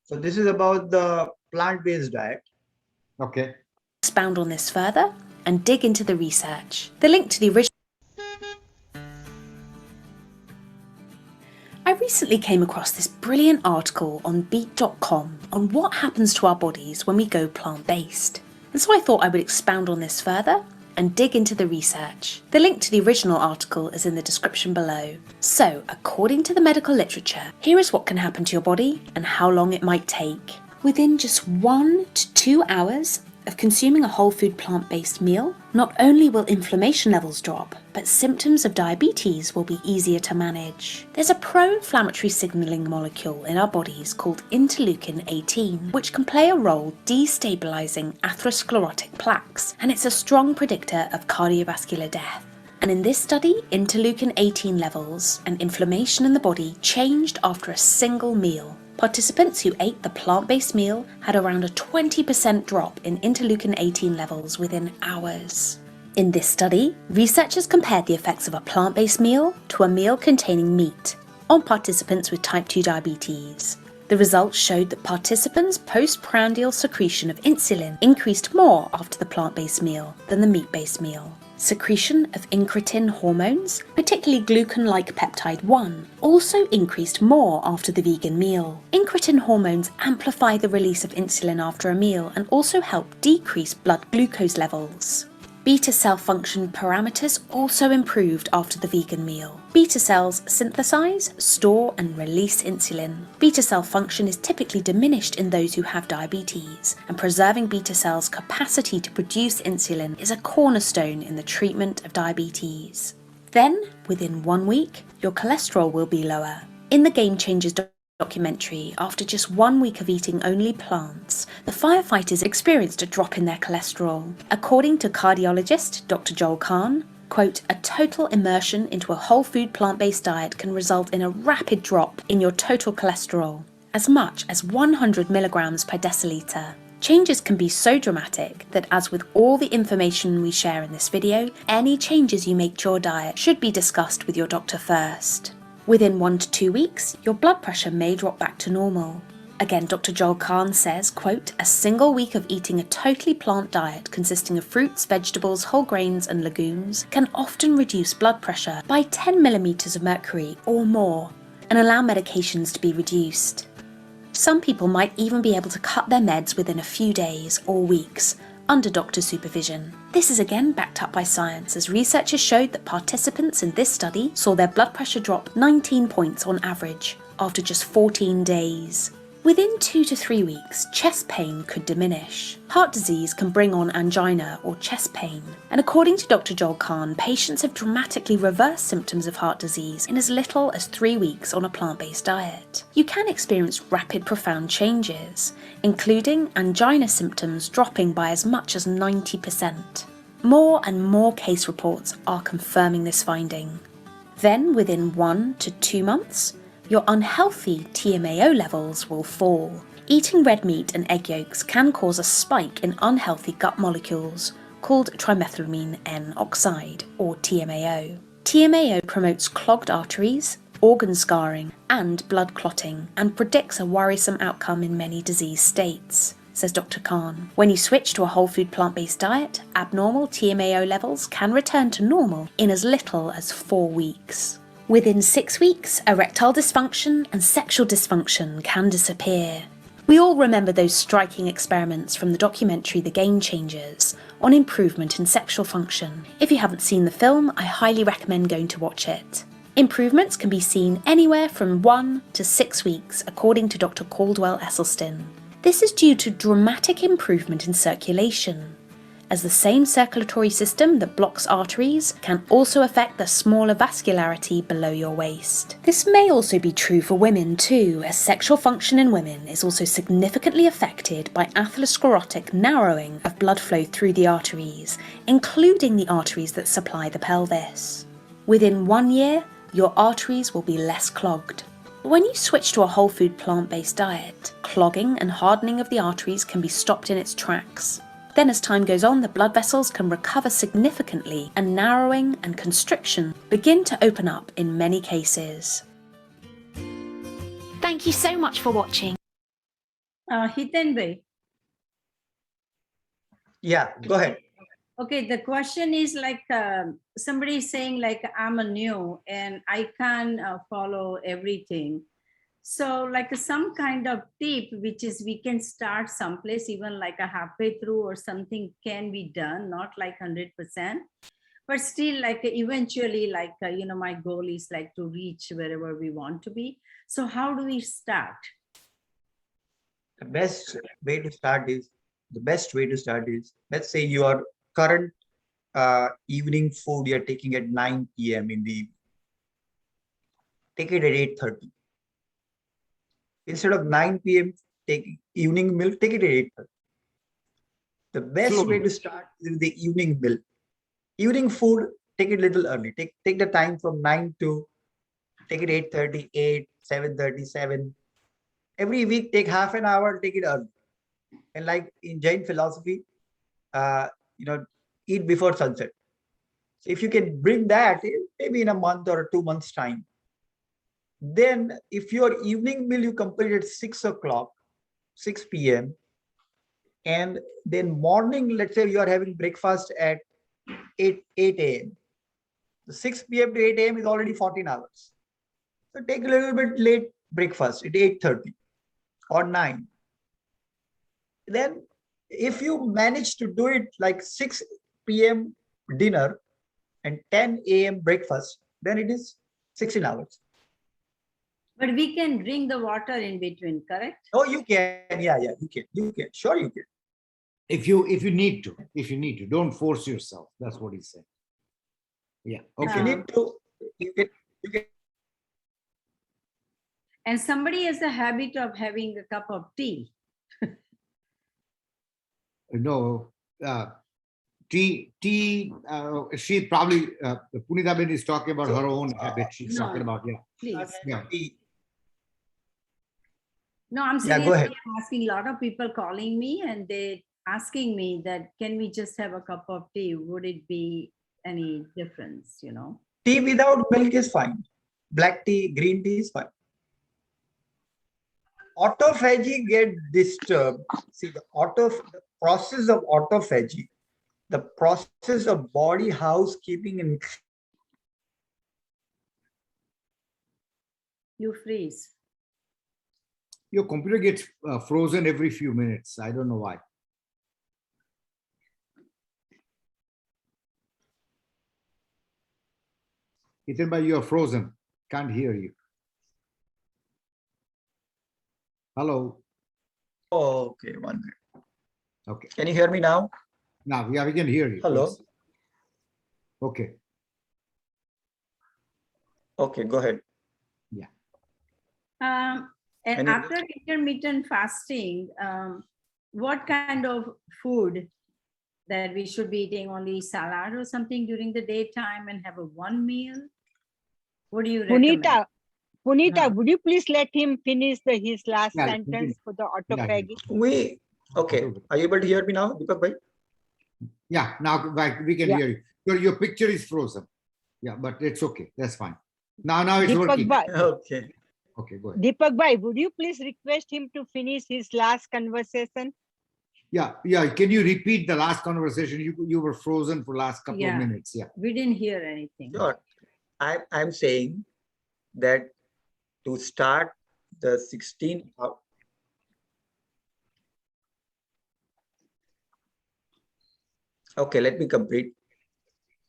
So this is about the plant-based diet. Okay. Expound on this further and dig into the research. The link to the original. I recently came across this brilliant article on beat.com on what happens to our bodies when we go plant-based. And so I thought I would expound on this further and dig into the research. The link to the original article is in the description below. So, according to the medical literature, here is what can happen to your body and how long it might take. Within just 1 to 2 hours of consuming a whole food plant-based meal, not only will inflammation levels drop, but symptoms of diabetes will be easier to manage. There's a pro-inflammatory signalling molecule in our bodies called interleukin 18, which can play a role destabilizing atherosclerotic plaques, and it's a strong predictor of cardiovascular death. And in this study, interleukin 18 levels and inflammation in the body changed after a single meal. Participants who ate the plant-based meal had around a 20% drop in interleukin 18 levels within hours. In this study, researchers compared the effects of a plant-based meal to a meal containing meat on participants with type 2 diabetes. The results showed that participants' postprandial secretion of insulin increased more after the plant-based meal than the meat-based meal. Secretion of incretin hormones, particularly glucan-like peptide 1, also increased more after the vegan meal. Incretin hormones amplify the release of insulin after a meal and also help decrease blood glucose levels. Beta cell function parameters also improved after the vegan meal. Beta cells synthesize, store, and release insulin. Beta cell function is typically diminished in those who have diabetes, and preserving beta cells' capacity to produce insulin is a cornerstone in the treatment of diabetes. Then, within 1 week, your cholesterol will be lower. In the Game Changers documentary, after just 1 week of eating only plants, the firefighters experienced a drop in their cholesterol. According to cardiologist Dr. Joel Kahn, quote, a total immersion into a whole food plant-based diet can result in a rapid drop in your total cholesterol, as much as 100 milligrams per deciliter. Changes can be so dramatic that, as with all the information we share in this video, any changes you make to your diet should be discussed with your doctor first. Within 1 to 2 weeks, your blood pressure may drop back to normal. Again, Dr. Joel Kahn says, quote, a single week of eating a totally plant diet consisting of fruits, vegetables, whole grains and legumes can often reduce blood pressure by 10 millimeters of mercury or more and allow medications to be reduced. Some people might even be able to cut their meds within a few days or weeks under doctor supervision. This is again backed up by science, as researchers showed that participants in this study saw their blood pressure drop 19 points on average after just 14 days. Within 2 to 3 weeks, chest pain could diminish. Heart disease can bring on angina or chest pain, and according to Dr. Joel Kahn, patients have dramatically reversed symptoms of heart disease in as little as 3 weeks on a plant-based diet. You can experience rapid, profound changes, including angina symptoms dropping by as much as 90%. More and more case reports are confirming this finding. Then, within 1 to 2 months, your unhealthy TMAO levels will fall. Eating red meat and egg yolks can cause a spike in unhealthy gut molecules called trimethylamine N oxide, or TMAO. TMAO promotes clogged arteries, organ scarring, and blood clotting, and predicts a worrisome outcome in many disease states, says Dr. Kahn. When you switch to a whole food plant-based diet, abnormal TMAO levels can return to normal in as little as 4 weeks. Within 6 weeks, erectile dysfunction and sexual dysfunction can disappear. We all remember those striking experiments from the documentary The Game Changers on improvement in sexual function. If you haven't seen the film, I highly recommend going to watch it. Improvements can be seen anywhere from 1 to 6 weeks, according to Dr. Caldwell Esselstyn. This is due to dramatic improvement in circulation, as the same circulatory system that blocks arteries can also affect the smaller vascularity below your waist. This may also be true for women too, as sexual function in women is also significantly affected by atherosclerotic narrowing of blood flow through the arteries, including the arteries that supply the pelvis. Within 1 year, your arteries will be less clogged. When you switch to a whole food plant-based diet, clogging and hardening of the arteries can be stopped in its tracks. Then as time goes on, the blood vessels can recover significantly and narrowing and constriction begin to open up in many cases. Thank you so much for watching. Hiten bhai. Yeah, go ahead. Okay, the question is like somebody is saying like I'm a new and I can't follow everything. So like some kind of tip, which is we can start someplace, even like a halfway through or something can be done, not like 100%, but still like eventually like, my goal is like to reach wherever we want to be. So how do we start? The best way to start is, let's say your current evening food you're taking at 9 p.m. in the evening. Take it at 8:30. Instead of 9 p.m. take evening meal, take it at 8:30. The best way to start is the evening meal. Evening food, take it a little early. Take the time from 9 to, take it 8:30, 8, 7:30, 7. Every week, take half an hour, take it early. And like in Jain philosophy, eat before sunset. So if you can bring that, maybe in a month or 2 months' time, Then if your evening meal you complete at 6 o'clock, 6 p.m. and then morning, let's say you are having breakfast at 8 a.m. The 6 p.m. to 8 a.m. is already 14 hours. So take a little bit late breakfast at 8:30 or 9. Then if you manage to do it like 6 p.m. dinner and 10 a.m. breakfast, then it is 16 hours. But we can drink the water in between, correct? Oh, you can. Yeah, you can. Sure, you can. If you need to, don't force yourself. That's what he's saying. Yeah. If Okay. you need to, you can. And somebody has a habit of having a cup of tea. No, tea. She probably Punita Ben is talking about her own habit. She's No, talking about Please. Yeah. No, I'm Yeah, go seriously ahead. asking, a lot of people calling me and they asking me that, can we just have a cup of tea? Would it be any difference, you know? Tea without milk is fine. Black tea, green tea is fine. Autophagy get disturbed. See, the process of autophagy, the process of body housekeeping and You freeze. Your computer gets frozen every few minutes. I don't know why. Hiten bhai, you're frozen. Can't hear you. Hello. oh, okay, 1 minute. Okay. Can you hear me now? Now, yeah, we can hear you. Hello. Yes. Okay. Okay, go ahead. And Any- after intermittent fasting, what kind of food that we should be eating? Only salad or something during the daytime and have a one meal? What do you recommend? Punita, Yeah. would you please let him finish his last Yeah, sentence for the autophagy? Okay. Are you able to hear me now, Deepak bhai? Yeah, now we can Yeah. hear you. Your picture is frozen. Yeah, but it's okay. That's fine. Now it's Deepak working. bhai, Okay. Okay, go ahead. Deepak bhai, would you please request him to finish his last conversation? Yeah. Can you repeat the last conversation? You were frozen for last couple of Yeah. minutes. Yeah. We didn't hear anything. Sure. I'm saying that to start the 16 okay, let me complete.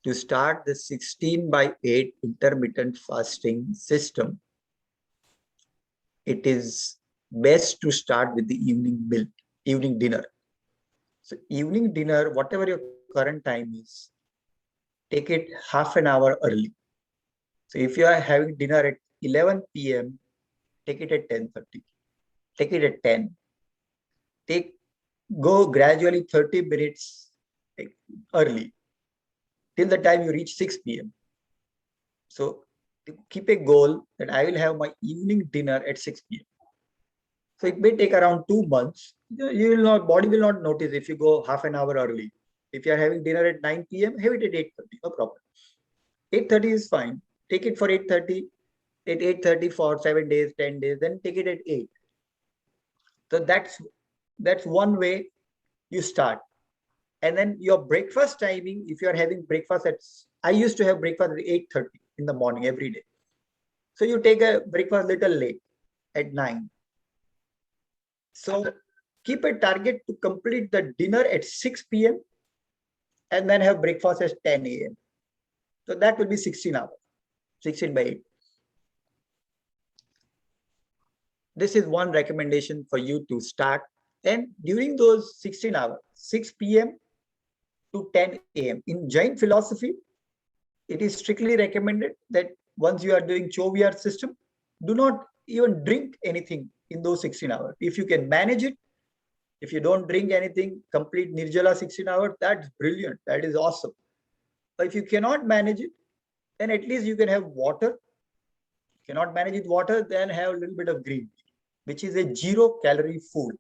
To start the 16/8 intermittent fasting system, it is best to start with the evening dinner. So evening dinner, whatever your current time is, take it half an hour early. So if you are having dinner at 11 p.m., take it at 10:30. Take it at 10. Go gradually 30 minutes early till the time you reach 6 p.m. So keep a goal that I will have my evening dinner at 6 p.m. So it may take around 2 months. Body will not notice if you go half an hour early. If you are having dinner at 9 p.m., have it at 8:30, no problem. 8:30 is fine. Take it for 8:30, at 8:30 for 7 days, 10 days, then take it at 8. So that's one way you start. And then your breakfast timing, if you are having breakfast I used to have breakfast at 8:30 in the morning every day. So you take a breakfast little late at 9. So keep a target to complete the dinner at 6 p.m. and then have breakfast at 10 a.m. So that will be 16 hours, 16/8. This is one recommendation for you to start. And during those 16 hours, 6 p.m. to 10 a.m. in Jain philosophy, it is strictly recommended that once you are doing Choviyar system, do not even drink anything in those 16 hours. If you can manage it, if you don't drink anything, complete Nirjala 16 hours, that's brilliant. That is awesome. But if you cannot manage it, then at least you can have water. Cannot manage it water, then have a little bit of green tea, which is a 0-calorie food.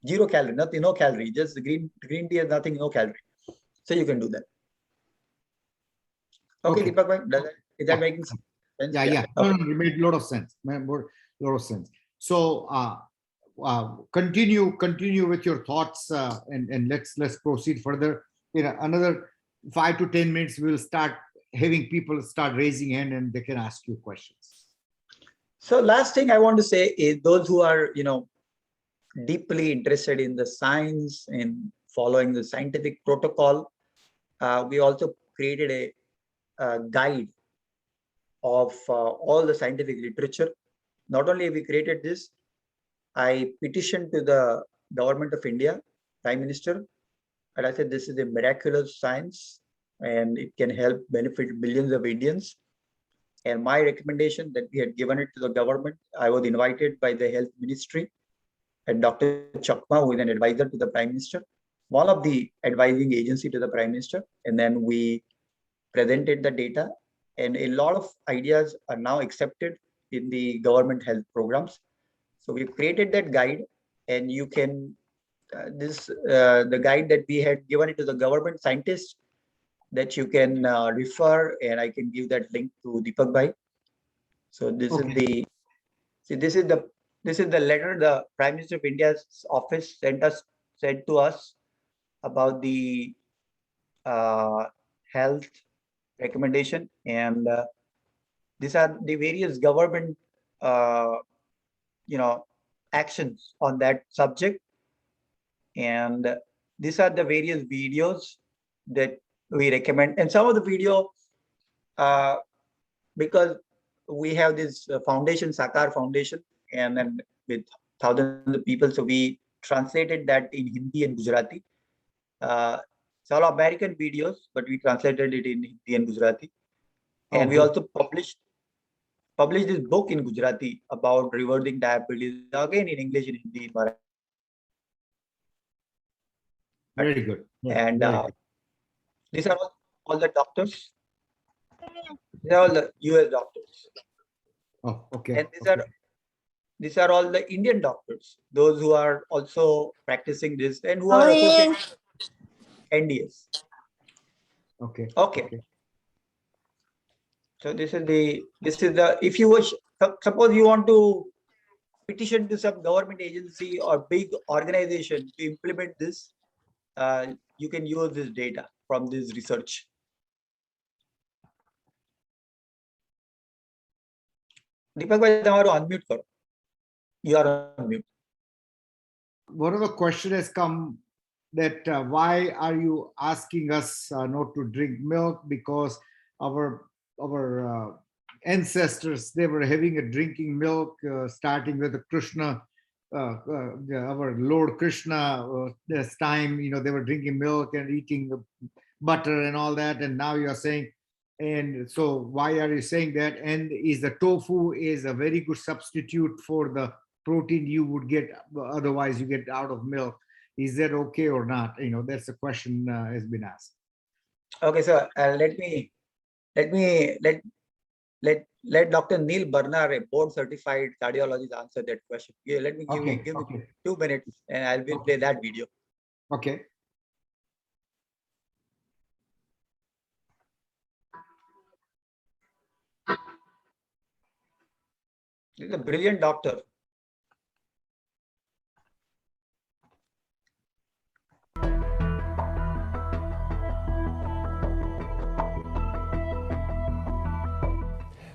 0 calorie, nothing, no calorie. Just the green tea has nothing, no calorie. So you can do that. Okay, Deepak bhai, is that making sense? sense? Yeah. Okay. No, it made a lot of sense. Lot of sense. So continue with your thoughts, and let's proceed further. Another 5 to 10 minutes, we'll start having people start raising hand and they can ask you questions. So last thing I want to say is those who are, deeply interested in the science and following the scientific protocol, we also created a guide of all the scientific literature. Not only we created this, I petitioned to the government of India, Prime Minister, and I said this is a miraculous science and it can help benefit billions of Indians. And my recommendation that we had given it to the government, I was invited by the Health Ministry and Dr. Chakma, who is an advisor to the Prime Minister, one of the advising agency to the Prime Minister. And then we presented the data, and a lot of ideas are now accepted in the government health programs. So we've created that guide, and you can, the guide that we had given it to the government scientists that you can refer, and I can give that link to Deepak Bhai. So this is the, see, this is the letter the Prime Minister of India's office sent to us about the health recommendation, and these are the various government actions on that subject, and these are the various videos that we recommend. And some of the video, because we have this foundation, Sakar Foundation, and then with thousands of people, so we translated that in Hindi and Gujarati. It's all American videos, but we translated it in Hindi and Gujarati. And we also published this book in Gujarati about reversing diabetes, again in English, in Hindi, in Marathi. Very good. And these are all the doctors. These are all the US doctors. Oh, okay. And these are all the Indian doctors, those who are also practicing this and who are associated with NDS. Okay. So this is the, if you wish, suppose you want to petition to some government agency or big organization to implement this, you can use this data from this research. Deepak bhai, tamaru unmute karo. You are on mute. One of the question has come that why are you asking us not to drink milk? Because our ancestors, they were having a drinking milk, starting with the Krishna, our Lord Krishna, this time, they were drinking milk and eating butter and all that. And now you are saying, and so why are you saying that? And is the tofu is a very good substitute for the protein you would get otherwise you get out of milk? Is that okay or not? That's a question has been asked. Okay, so let Dr. Neil Barnar, a board certified cardiologist, answer that question. Yeah, let me give me 2 minutes and I will play that video. Okay. He's a brilliant doctor.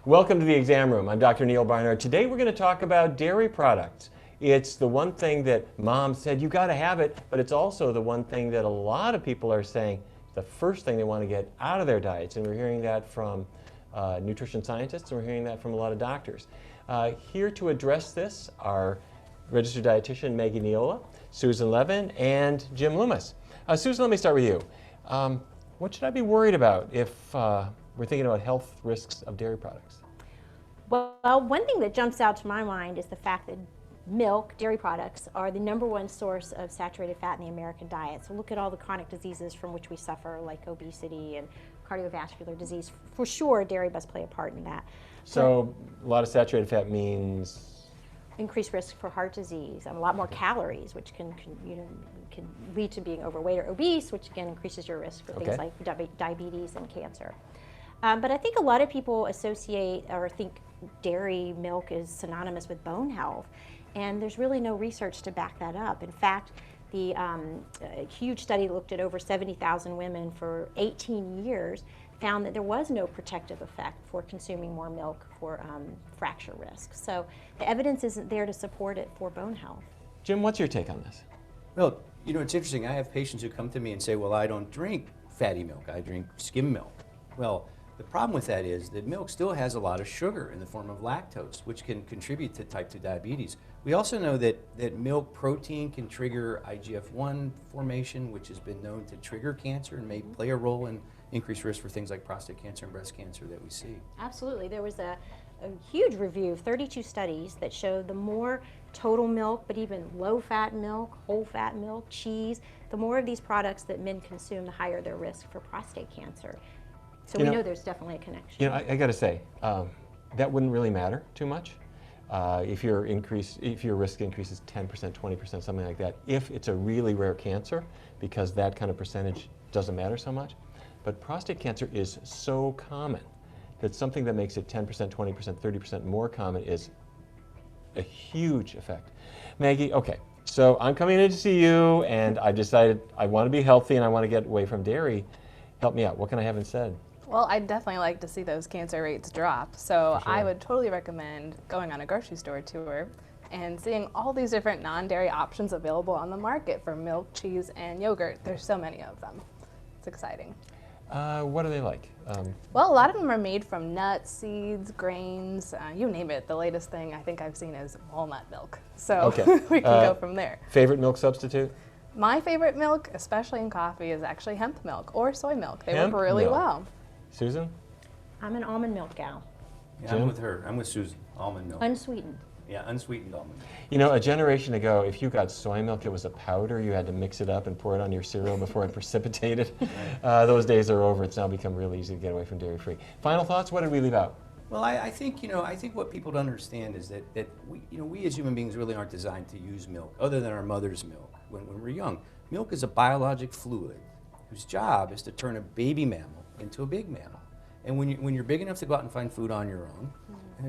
Welcome to the exam room. I'm Dr. Neil Barnard. Today we're going to talk about dairy products. It's the one thing that mom said you got to have it, but it's also the one thing that a lot of people are saying the first thing they want to get out of their diets. And we're hearing that from nutrition scientists, and we're hearing that from a lot of doctors. Here to address this are registered dietitian Maggie Neola, Susan Levin, and Jim Loomis. Susan, let me start with you. What should I be worried about if we're thinking about health risks of dairy products? Well, one thing that jumps out to my mind is the fact that milk, dairy products, are the #1 source of saturated fat in the American diet. So look at all the chronic diseases from which we suffer, like obesity and cardiovascular disease. For sure, dairy must play a part in that. So a lot of saturated fat means? Increased risk for heart disease and a lot more calories, which can lead to being overweight or obese, which again increases your risk for things like diabetes and cancer. But I think a lot of people associate or think dairy milk is synonymous with bone health, and there's really no research to back that up. In fact, the huge study looked at over 70,000 women for 18 years, found that there was no protective effect for consuming more milk for fracture risk. So the evidence isn't there to support it for bone health. Jim, what's your take on this? Well, you know, it's interesting. I have patients who come to me and say, well, I don't drink fatty milk. I drink skim milk. Well, the problem with that is that milk still has a lot of sugar in the form of lactose, which can contribute to type 2 diabetes. We also know that milk protein can trigger IGF-1 formation, which has been known to trigger cancer and may play a role in increased risk for things like prostate cancer and breast cancer that we see. Absolutely. There was a huge review of 32 studies that showed the more total milk, but even low-fat milk, whole-fat milk, cheese, the more of these products that men consume, the higher their risk for prostate cancer. So we know there's definitely a connection. You know, I got to say, that wouldn't really matter too much if your risk increases 10%, 20%, something like that, if it's a really rare cancer, because that kind of percentage doesn't matter so much. But prostate cancer is so common that something that makes it 10%, 20%, 30% more common is a huge effect. Maggie, okay, so I'm coming in to see you, and I decided I want to be healthy and I want to get away from dairy. Help me out. What can I have instead? Well, I'd definitely like to see those cancer rates drop. So Sure. I would totally recommend going on a grocery store tour and seeing all these different non-dairy options available on the market for milk, cheese, and yogurt. There's so many of them. It's exciting. What are they like? Well, a lot of them are made from nuts, seeds, grains, you name it. The latest thing I think I've seen is walnut milk. So Okay. we can go from there. Favorite milk substitute? My favorite milk, especially in coffee, is actually hemp milk or soy milk. They Hemp work really milk. well. Susan? I'm an almond milk gal, Yeah, Jim? I'm with her. I'm with Susan. Almond milk. unsweetened. Yeah, unsweetened almond milk. You know, a generation ago, if you got soy milk, it was a powder. You had to mix it up and pour it on your cereal before it precipitated. Those days are over. It's now become really easy to get away from dairy-free. Final thoughts? What did we leave out? Well, I think, you know, I think what people don't understand is that we as human beings really aren't designed to use milk other than our mother's milk when we're young. Milk is a biologic fluid whose job is to turn a baby mammal into a big mammal. And when you're big enough to go out and find food on your own,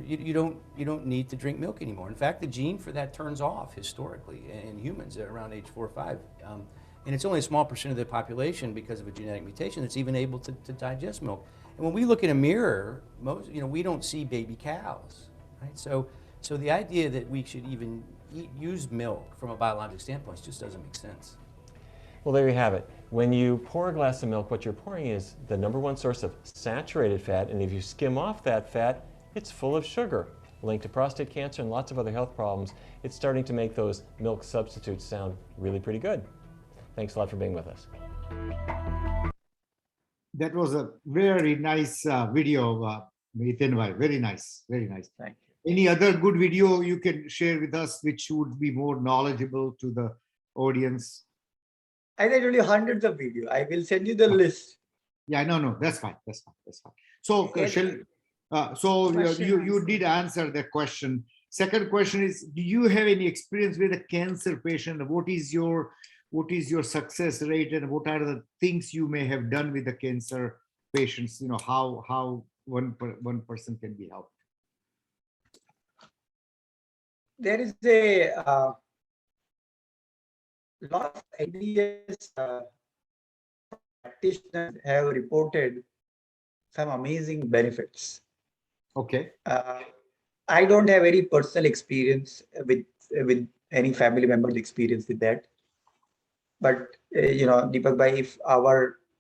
you don't need to drink milk anymore. In fact, the gene for that turns off historically in humans at around age 4 or 5. And it's only a small percent of the population because of a genetic mutation that's even able to digest milk. And when we look in a mirror, we don't see baby cows, right? So the idea that we should even use milk from a biologic standpoint just doesn't make sense. Well, there you have it. When you pour a glass of milk, what you're pouring is the #1 source of saturated fat, and if you skim off that fat, it's full of sugar, linked to prostate cancer and lots of other health problems. It's starting to make those milk substitutes sound really pretty good. Thanks a lot for being with us. That was a very nice video, Hiten bhai. Very nice, very nice. Thank you. Any other good video you can share with us which would be more knowledgeable to the audience? I told you hundreds of videos. I will send you the list. Yeah, no, that's fine. That's fine. That's fine. So, Question you answered. did answer the question. Second question is: do you have any experience with a cancer patient? What is your success rate, and what are the things you may have done with the cancer patients? You know, how one person can be helped. There is a lot of NDS practitioners have reported some amazing benefits. Okay. I don't have any personal experience with any family member's experience with that. But Deepak bhai, if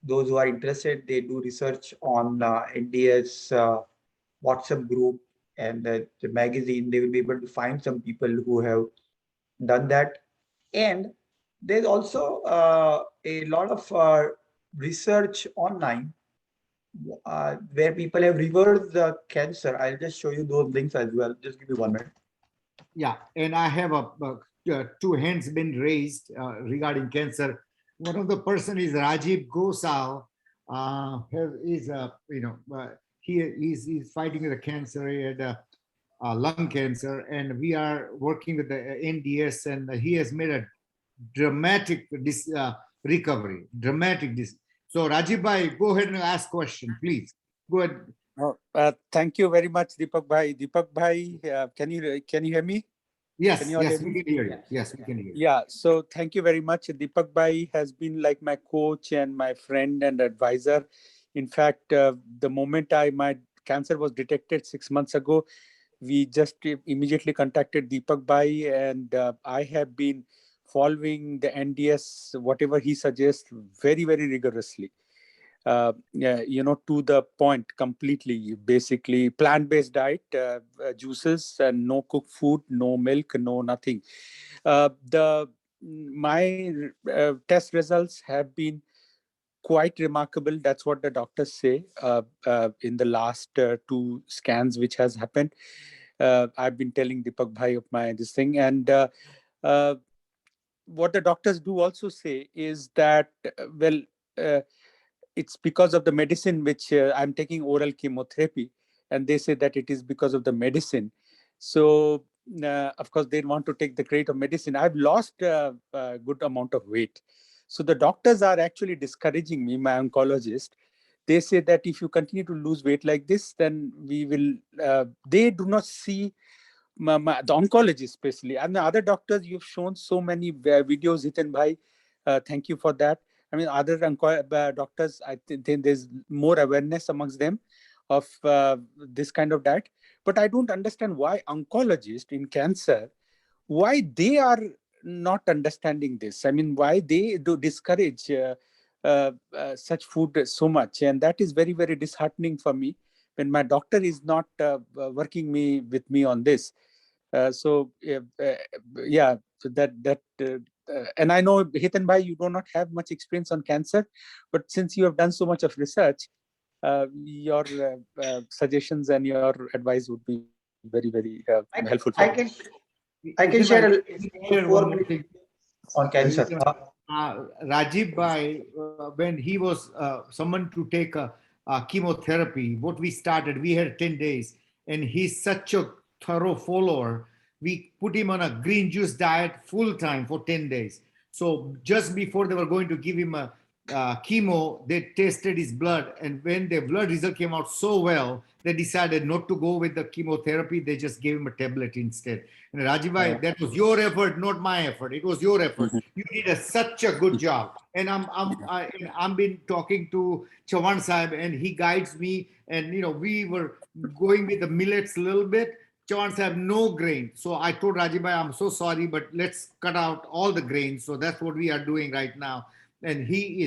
those who are interested, they do research on NDS WhatsApp group and the magazine, they will be able to find some people who have done that. And there's also a lot of research online where people have reversed the cancer. I'll just show you those links as well. Just give me 1 minute. Yeah, and I have two hands been raised regarding cancer. One of the person is Rajiv Gosal. He's fighting the cancer. He had lung cancer, and we are working with the NDS, and he has made a dramatic recovery. So Rajiv bhai, go ahead and ask question, please. Go ahead. Thank you very much, Deepak Bhai. Deepak Bhai, can you hear me? Yes, Can you all yes, hear we me? can hear you. Yes, we can hear you. Yeah, so thank you very much. Deepak Bhai has been like my coach and my friend and advisor. In fact, the moment my cancer was detected 6 months ago, we just immediately contacted Deepak Bhai, and I have been following the NDS, whatever he suggests, very, very rigorously. To the point completely. Basically, plant-based diet, juices, and no cooked food, no milk, no nothing. My test results have been quite remarkable. That's what the doctors say in the last 2 scans which has happened. I've been telling Deepak Bhai of this thing, and what the doctors do also say is that it's because of the medicine which I'm taking, oral chemotherapy, and they say that it is because of the medicine. So of course they want to take the credit of medicine. I've lost a good amount of weight, so the doctors are actually discouraging me, my oncologist. They say that if you continue to lose weight like this, then we will they do not see the oncologist especially, and the other doctors. You've shown so many videos, Hiten Bhai. Thank you for that. I mean, other doctors, I think there's more awareness amongst them of this kind of diet. But I don't understand why oncologists in cancer, why they are not understanding this. I mean, why they do discourage such food so much. And that is very, very disheartening for me when my doctor is not working with me on this. So and I know, Hiten Bhai, you do not have much experience on cancer, but since you have done so much of research, your suggestions and your advice would be very, very helpful for me. I can share one more thing on cancer. Rajiv Bhai, when he was summoned to take a chemotherapy, what we started, we had 10 days, and he's such a thorough follower. We put him on a green juice diet full time for 10 days. So just before they were going to give him a chemo, they tested his blood, and when the blood result came out so well, they decided not to go with the chemotherapy. They just gave him a tablet instead. And Rajiv Bhai, that was your effort, not my effort. It was your effort. You did such a good job. And I'm been talking to Chavan Sahib, and he guides me. And we were going with the millets a little bit. Chavan Sahib, no grain. So I told Rajiv Bhai, I'm so sorry, but let's cut out all the grains. So that's what we are doing right now. And he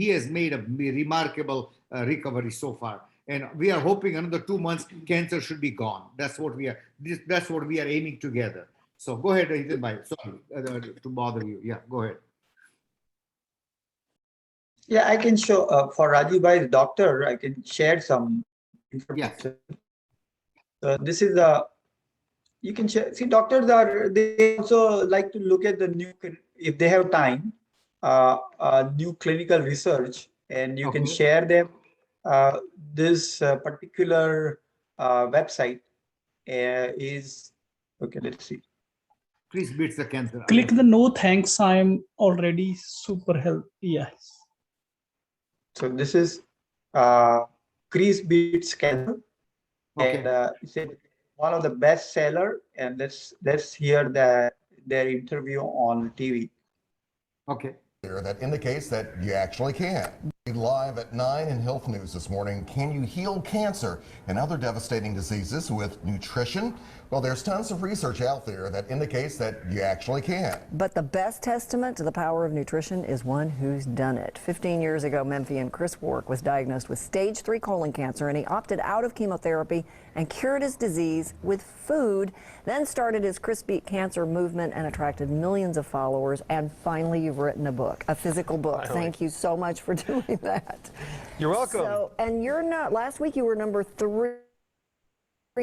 has made a remarkable recovery so far. And we are hoping another 2 months, cancer should be gone. That's what we are aiming together. So go ahead, Hiten Bhai. Sorry to bother you. Yeah, go ahead. Yeah, I can show for Rajiv Bhai's doctor. I can share some information. So this is you can share. See, doctors they also like to look at the new, if they have time, new clinical research, and you can share them. This particular website is okay. Let's see. Chris beats the cancer. Click the no thanks. I'm already super healthy. Yes. So this is Chris beats cancer, and it's one of the best seller. And let's hear their interview on TV. Okay. That indicates that you actually can. Live at 9 in Health News this morning. Can you heal cancer and other devastating diseases with nutrition? Well, there's tons of research out there that indicates that you actually can. But the best testament to the power of nutrition is one who's done it. 15 years ago, Memphian Chris Wark was diagnosed with stage 3 colon cancer, and he opted out of chemotherapy and cured his disease with food, then started his Chris Beat Cancer movement and attracted millions of followers. And finally, you've written a book, a physical book. Finally. Thank you so much for doing that. You're welcome. So, and you're not, last week you were number 3.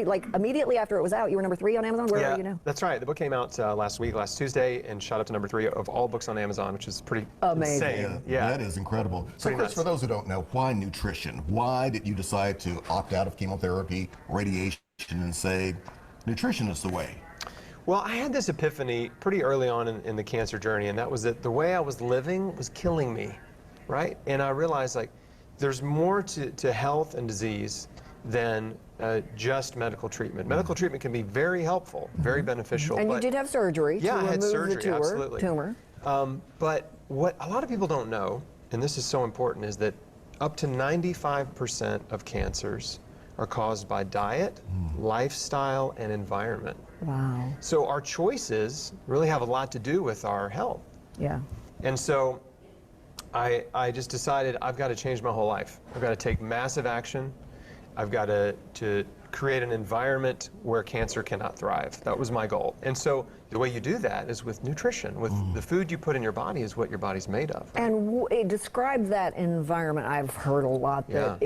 Like immediately after it was out, you were number 3 on Amazon. Where are you now? That's right. The book came out last Tuesday, and shot up to number 3 of all books on Amazon, which is pretty insane. Yeah, that is incredible. So, Chris, for those who don't know, why nutrition? Why did you decide to opt out of chemotherapy, radiation, and say nutrition is the way? Well, I had this epiphany pretty early on in the cancer journey, and that was that the way I was living was killing me, right? And I realized, like, there's more to health and disease than just medical treatment. Medical treatment can be very helpful, very beneficial. And but, you did have surgery to I had remove surgery, the absolutely. tumor. But what a lot of people don't know, and this is so important, is that up to 95% of cancers are caused by diet, lifestyle, and environment. Wow. So our choices really have a lot to do with our health. Yeah. And so I just decided I've got to change my whole life. I've got to take massive action. I've got to create an environment where cancer cannot thrive. That was my goal. And so the way you do that is with nutrition. With the food you put in your body is what your body's made of. Right? And describe that environment. I've heard a lot that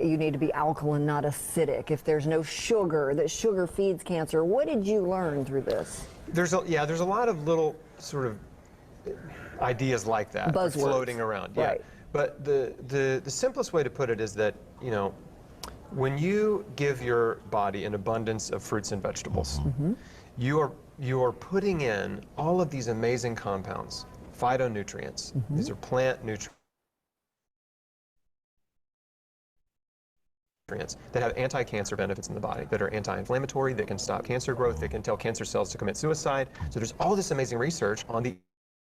you need to be alkaline, not acidic. If there's no sugar, that sugar feeds cancer. What did you learn through this? There's a lot of little sort of ideas like that Buzzwords floating around. Yeah. Right. But the simplest way to put it is that, when you give your body an abundance of fruits and vegetables, you are putting in all of these amazing compounds, phytonutrients. These are plant nutrients that have anti-cancer benefits in the body, that are anti-inflammatory, that can stop cancer growth, that can tell cancer cells to commit suicide. So there's all this amazing research on the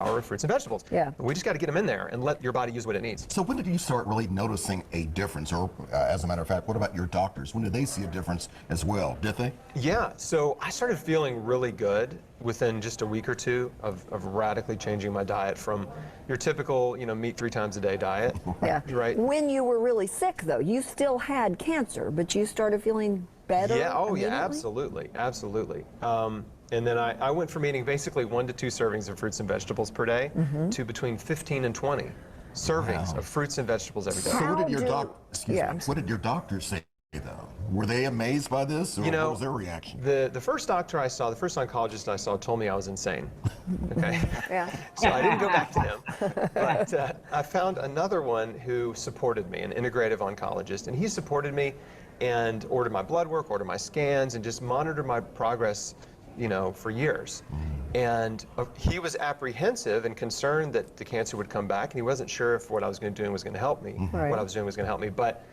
power of fruits and vegetables. Yeah. We just got to get them in there and let your body use what it needs. So when did you start really noticing a difference? Or as a matter of fact, what about your doctors? When did they see a difference as well? Did they? Yeah, so I started feeling really good within just a week or two of radically changing my diet from your typical, meat 3 times a day diet. Yeah. Right. When you were really sick, though, you still had cancer, but you started feeling better? Yeah, oh yeah, immediately? absolutely. And then I went from eating basically 1 to 2 servings of fruits and vegetables per day to between 15 and 20 servings of fruits and vegetables every day. So what did your doctors say, though? Were they amazed by this, or what was their reaction? The first doctor I saw, the first oncologist I saw, told me I was insane. Okay. Yeah. So I didn't go back to him. But I found another one who supported me, an integrative oncologist, and he supported me and ordered my blood work, ordered my scans, and just monitored my progress, for years. And he was apprehensive and concerned that the cancer would come back, and he wasn't sure if what I was going to do was going to help me, what I was doing was going to help me. But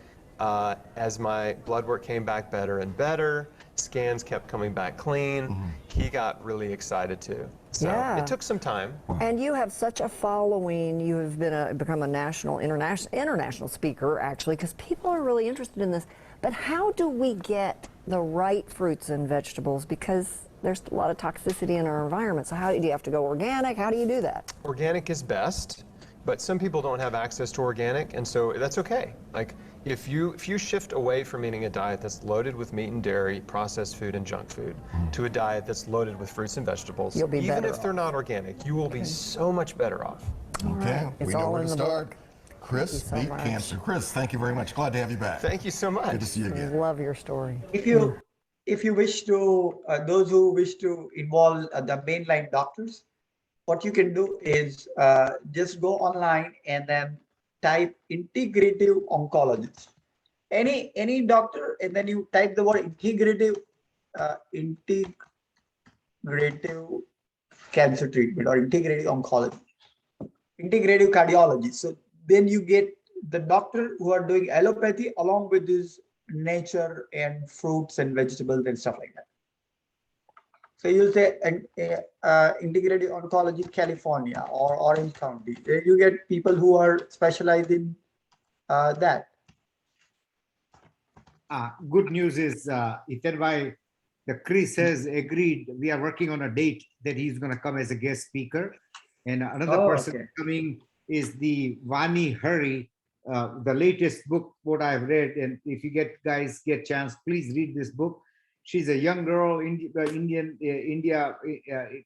as my blood work came back better and better, scans kept coming back clean, he got really excited too. So it took some time. And you have such a following. You have become a international speaker, actually, because people are really interested in this. But how do we get the right fruits and vegetables? Because there's a lot of toxicity in our environment. So how do you have to go organic? How do you do that? Organic is best, but some people don't have access to organic, and so that's okay. Like if you shift away from eating a diet that's loaded with meat and dairy, processed food and junk food, to a diet that's loaded with fruits and vegetables, you'll be even better if they're off. not organic, you will be so much better off. Okay, It's we know all where in to the start. book. Chris, Thank you so beat much. cancer. Chris, thank you very much. Glad to have you back. Thank you so much. Good to see you again. Love your story. If you wish to, those who wish to involve the mainline doctors, what you can do is just go online and then type integrative oncologist. Any doctor, and then you type the word integrative cancer treatment or integrative oncology, integrative cardiology. So then you get the doctor who are doing allopathy along with this nature and fruits and vegetables and stuff like that. So you say integrative oncology California or Orange County. There you get people who are specialized in that. Good news is Hiten, the Chris has agreed. We are working on a date that he's going to come as a guest speaker, and another person coming is the Vani Hari. The latest book what I've read, and if you guys get chance, please read this book. She's a young girl, India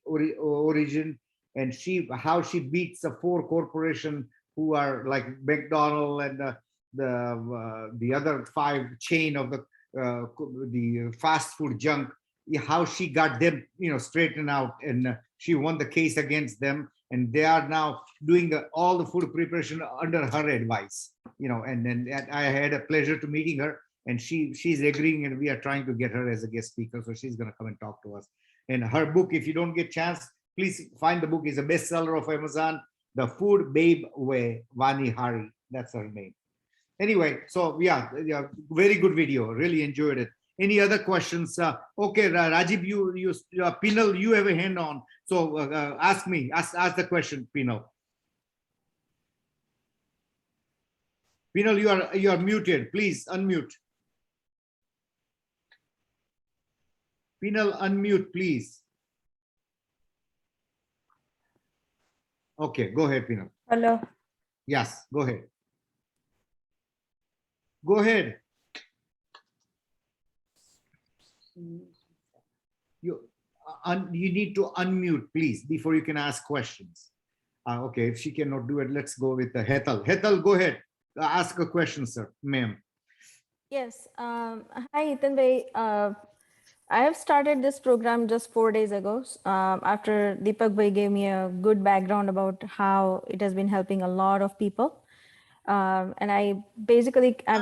origin, and how she beats the 4 corporations who are like McDonald's and the other 5 chain of the fast food junk. How she got them straightened out, and she won the case against them. And they are now doing all the food preparation under her advice, and then I had a pleasure to meeting her, and she's agreeing, and we are trying to get her as a guest speaker. So she's going to come and talk to us. And her book, if you don't get chance, please find the book. It's a bestseller of Amazon, The Food Babe Way, Vani Hari. That's her name. Anyway, so yeah, very good video. Really enjoyed it. Any other questions? Okay, Rajiv, Pinal, you have a hand on. So ask me, ask the question, Pinal. Pinal, you are muted. Please unmute. Pinal, unmute, please. Okay, go ahead, Pinal. Hello. Yes, go ahead. Go ahead. You need to unmute, please, before you can ask questions. Okay, if she cannot do it, let's go with the Hethel. Hethel, go ahead. Ask a question, sir, ma'am. Yes. Hi, Hiten bhai. I have started this program just 4 days ago. After Deepak bhai gave me a good background about how it has been helping a lot of people. And I've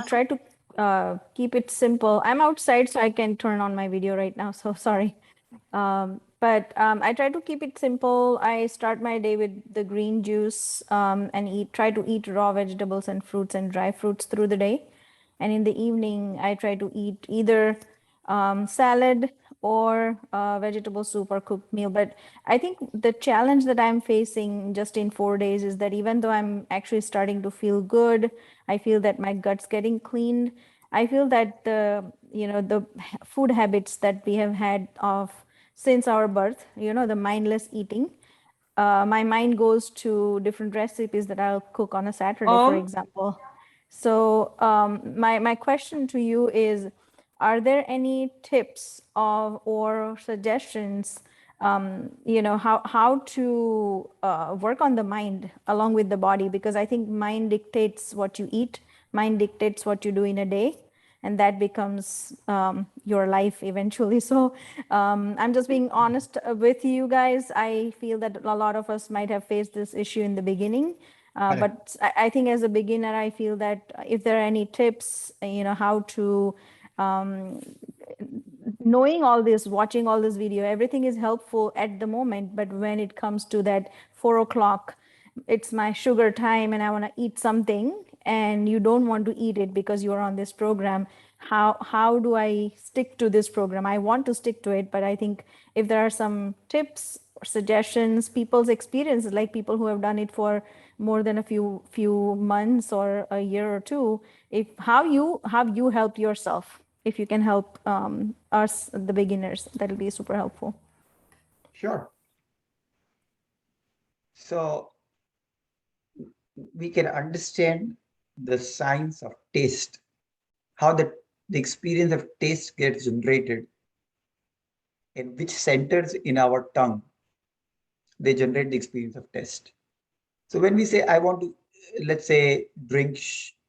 tried to keep it simple. I'm outside, so I can turn on my video right now. So sorry. But I try to keep it simple. I start my day with the green juice and try to eat raw vegetables and fruits and dry fruits through the day. And in the evening, I try to eat either salad or vegetable soup or cooked meal. But I think the challenge that I'm facing just in 4 days is that even though I'm actually starting to feel good, I feel that my gut's getting cleaned. I feel that the food habits that we have had since our birth, the mindless eating, my mind goes to different recipes that I'll cook on a Saturday, for example. So my question to you is, are there any tips or suggestions, how to work on the mind along with the body? Because I think mind dictates what you eat, mind dictates what you do in a day, and that becomes your life eventually. So I'm just being honest with you guys. I feel that a lot of us might have faced this issue in the beginning. But I think as a beginner, I feel that if there are any tips, how to, knowing all this, watching all this video, everything is helpful at the moment. But when it comes to that 4 o'clock, it's my sugar time and I want to eat something, and you don't want to eat it because you're on this program. How do I stick to this program? I want to stick to it, but I think if there are some tips or suggestions, people's experiences, like people who have done it for more than a few months or a year or two, how you helped yourself, if you can help us, the beginners, that'll be super helpful. Sure. So we can understand the science of taste, how the experience of taste gets generated, and which centers in our tongue they generate the experience of taste. So when we say, I want to, let's say, drink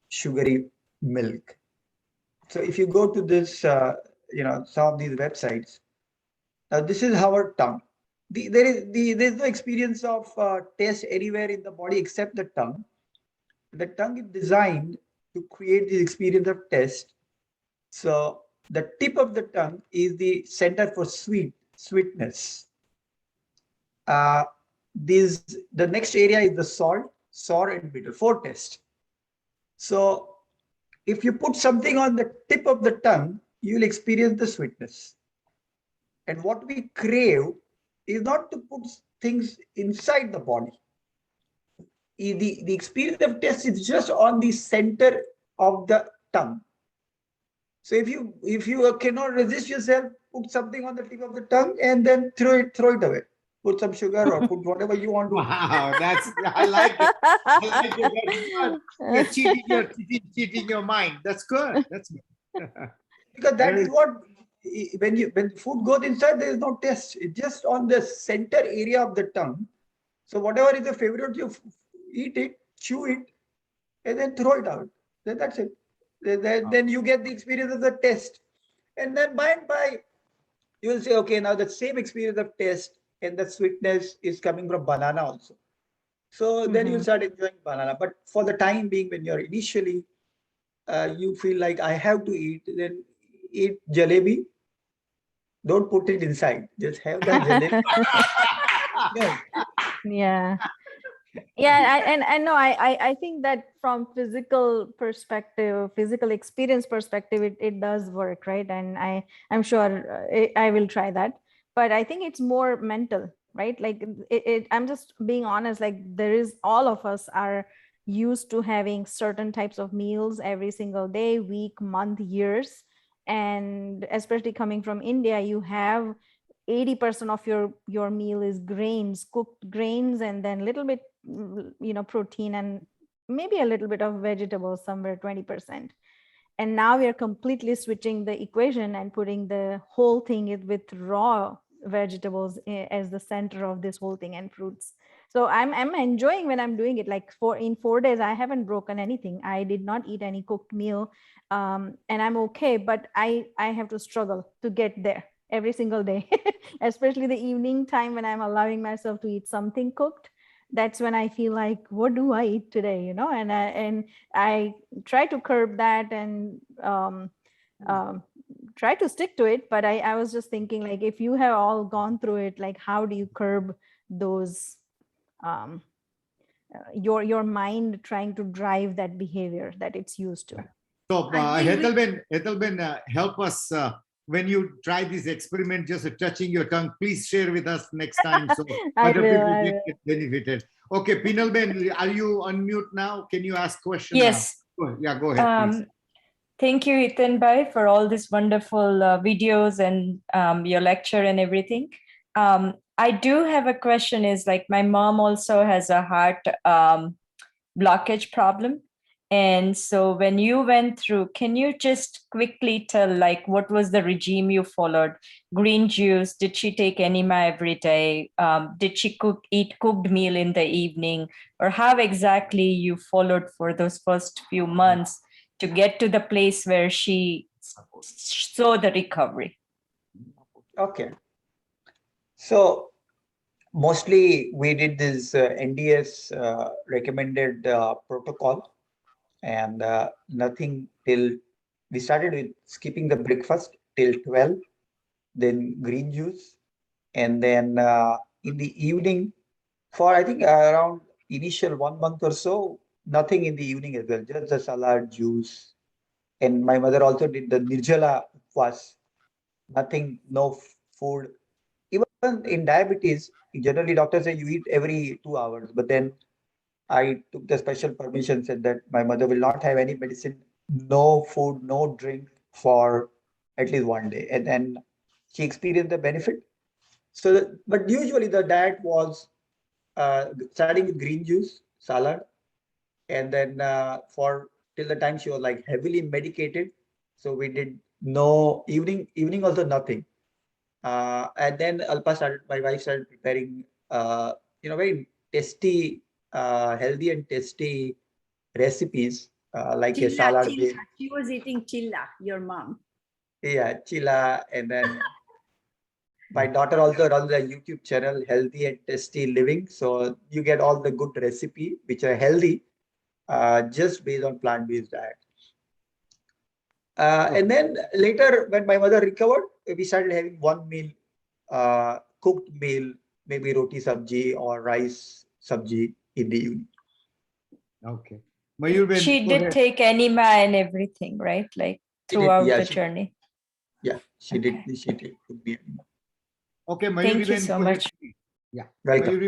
sugary milk. So if you go to this, some of these websites, this is our tongue. There's no experience of taste anywhere in the body except the tongue. The tongue is designed to create the experience of taste. So the tip of the tongue is the center for sweetness. The next area is the salt, sour, and bitter for taste. So if you put something on the tip of the tongue, you'll experience the sweetness. And what we crave is not to put things inside the body. The experience of taste is just on the center of the tongue. So if you cannot resist yourself, put something on the tip of the tongue and then throw it away. Put some sugar or put whatever you want to. Wow, I like it. I like it. You're cheating your mind. That's good. That's good. Because that is what, when food goes inside, there is no taste. It's just on the center area of the tongue. So whatever is the favorite, you eat it, chew it, and then throw it out. Then that's it. Then you get the experience of the taste. And then by and by, you will say, okay, now the same experience of taste and the sweetness is coming from banana also. So then you start enjoying banana. But for the time being, when you're initially, you feel like I have to eat, then eat jalebi. Don't put it inside. Just have that jalebi. Yeah. Yeah, I think that from physical perspective, physical experience perspective, it does work, right? And I'm sure I will try that. But I think it's more mental, right? Like I'm just being honest, like there is, all of us are used to having certain types of meals every single day, week, month, years. And especially coming from India, you have 80% of your meal is grains, cooked grains, and then a little bit, protein, and maybe a little bit of vegetables, somewhere 20%. And now we are completely switching the equation and putting the whole thing with raw vegetables as the center of this whole thing, and fruits. So I'm enjoying when I'm doing it. Like in 4 days, I haven't broken anything. I did not eat any cooked meal, and I'm okay. But I have to struggle to get there every single day, especially the evening time when I'm allowing myself to eat something cooked. That's when I feel like, what do I eat today? And I try to curb that and try to stick to it. But I was just thinking, like, if you have all gone through it, like, how do you curb those, your mind trying to drive that behavior that it's used to? So Hetalben, help us when you try this experiment, just touching your tongue. Please share with us next time so other people get benefited. Okay, Pinalben, are you on mute now? Can you ask questions? Yes. Now? Yeah, go ahead, please. Thank you, Hiten Bhai, for all these wonderful videos and your lecture and everything. I do have a question. Is like, my mom also has a heart blockage problem. And so when you went through, can you just quickly tell, like, what was the regime you followed? Green juice, did she take enema every day? Did she eat cooked meal in the evening? Or how exactly you followed for those first few months to get to the place where she saw the recovery? Okay. So mostly we did this NDS recommended protocol, and nothing till we started with skipping the breakfast till 12, then green juice, and then in the evening for I think around initial 1 month or so, nothing in the evening as well, just the salad, juice. And my mother also did the Nirjala Upvas, nothing, no food. Even in diabetes, generally doctors say you eat every 2 hours, but then I took the special permission, said that my mother will not have any medicine, no food, no drink for at least 1 day. And then she experienced the benefit. So, but usually the diet was starting with green juice, salad, and then for till the time she was like heavily medicated. So we did no evening also nothing. And then my wife started preparing, very tasty, healthy and tasty recipes like a salad. She was eating chilla, your mom. Yeah, chilla. And then my daughter also runs a YouTube channel, Healthy and Tasty Living. So you get all the good recipe, which are healthy, just based on plant-based diet. And then later, when my mother recovered, we started having one meal, cooked meal, maybe roti sabji or rice sabji in the evening. Okay. She did take enema and everything, right? Like throughout the journey. Yeah, she did. She did. Okay, thank you so much. Yeah, welcome.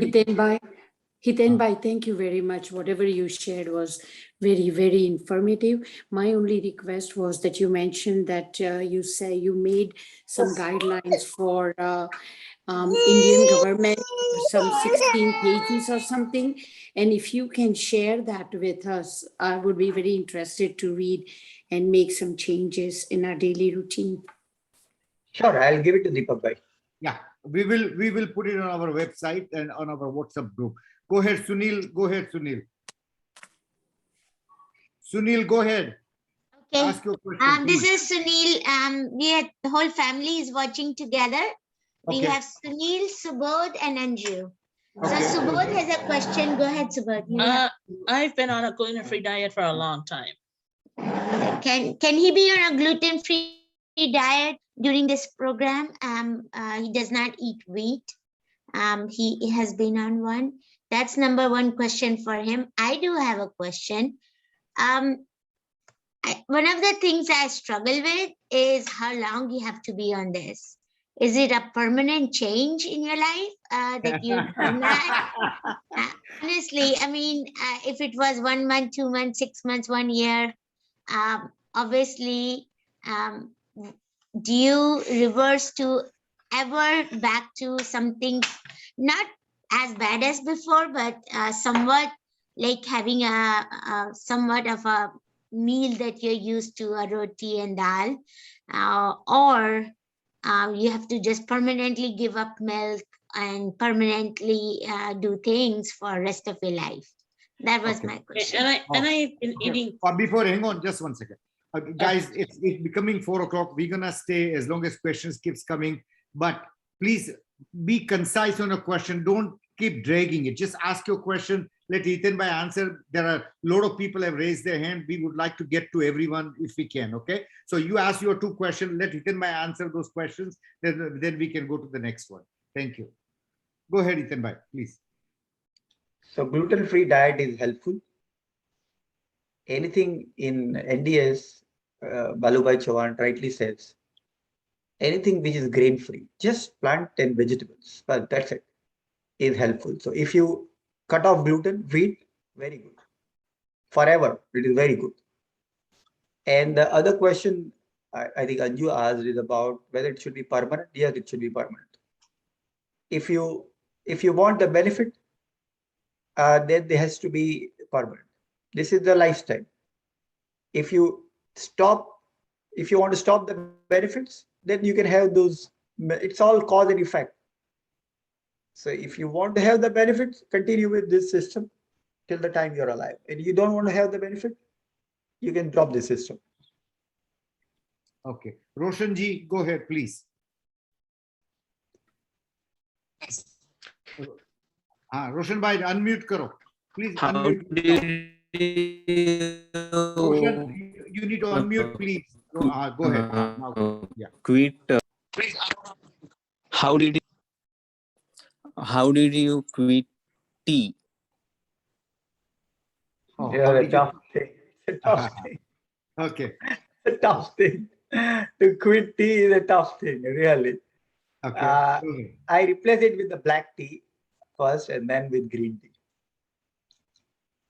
Hiten Bhai, thank you very much. Whatever you shared was very, very informative. My only request was that you mentioned that you say you made some guidelines for Indian government, some 16 pages or something. And if you can share that with us, I would be very interested to read and make some changes in our daily routine. Sure, I'll give it to Deepak Bhai. Yeah, we will put it on our website and on our WhatsApp group. Go ahead, Sunil. Go ahead, Sunil. Sunil, go ahead. Okay. Ask your question. This is Sunil. The whole family is watching together. We have Sunil, Subodh, and Anju. Okay. So Subodh has a question. Go ahead, Subodh. I've been on a gluten-free diet for a long time. Can he be on a gluten-free diet during this program? He does not eat wheat. He has been on one. That's number one question for him. I do have a question. One of the things I struggle with is how long you have to be on this. Is it a permanent change in your life that you done that? Honestly, I mean, if it was 1 month, 2 months, 6 months, 1 year, obviously, do you reverse to ever back to something not as bad as before, but somewhat like having a somewhat of a meal that you're used to, a roti and dal, or you have to just permanently give up milk and permanently do things for rest of your life? That was my question. And I've been eating. Before, hang on just 1 second. Guys, it's becoming 4 o'clock. We're gonna stay as long as questions keeps coming, but please be concise on a question. Don't keep dragging it. Just ask your question. Let Hiten Bhai answer. There are a lot of people have raised their hand. We would like to get to everyone if we can. Okay. So you ask your 2 questions. Let Hiten Bhai answer those questions. Then we can go to the next one. Thank you. Go ahead, Hiten Bhai, please. So gluten-free diet is helpful. Anything in NDS, Balubhai Chauhan rightly says, anything which is grain-free, just plant and vegetables, but that's it, is helpful. So if you cut off gluten, wheat, very good. Forever, it is very good. And the other question I think Anju asked is about whether it should be permanent. Yes, it should be permanent. If you want the benefit, then there has to be permanent. This is the lifestyle. If you want to stop the benefits, then you can have those. It's all cause and effect. So if you want to have the benefits, continue with this system till the time you're alive. And you don't want to have the benefit, you can drop the system. Okay. Roshan ji, go ahead, please. Roshan bhai, unmute karo. Please unmute. Roshan, you need to unmute, please. Go ahead. Yeah. Quit. How did you quit tea? Oh, Yeah, a tough thing. It's a tough thing. Okay. It's a tough thing. To quit tea is a tough thing, really. Okay. I replace it with the black tea first and then with green tea.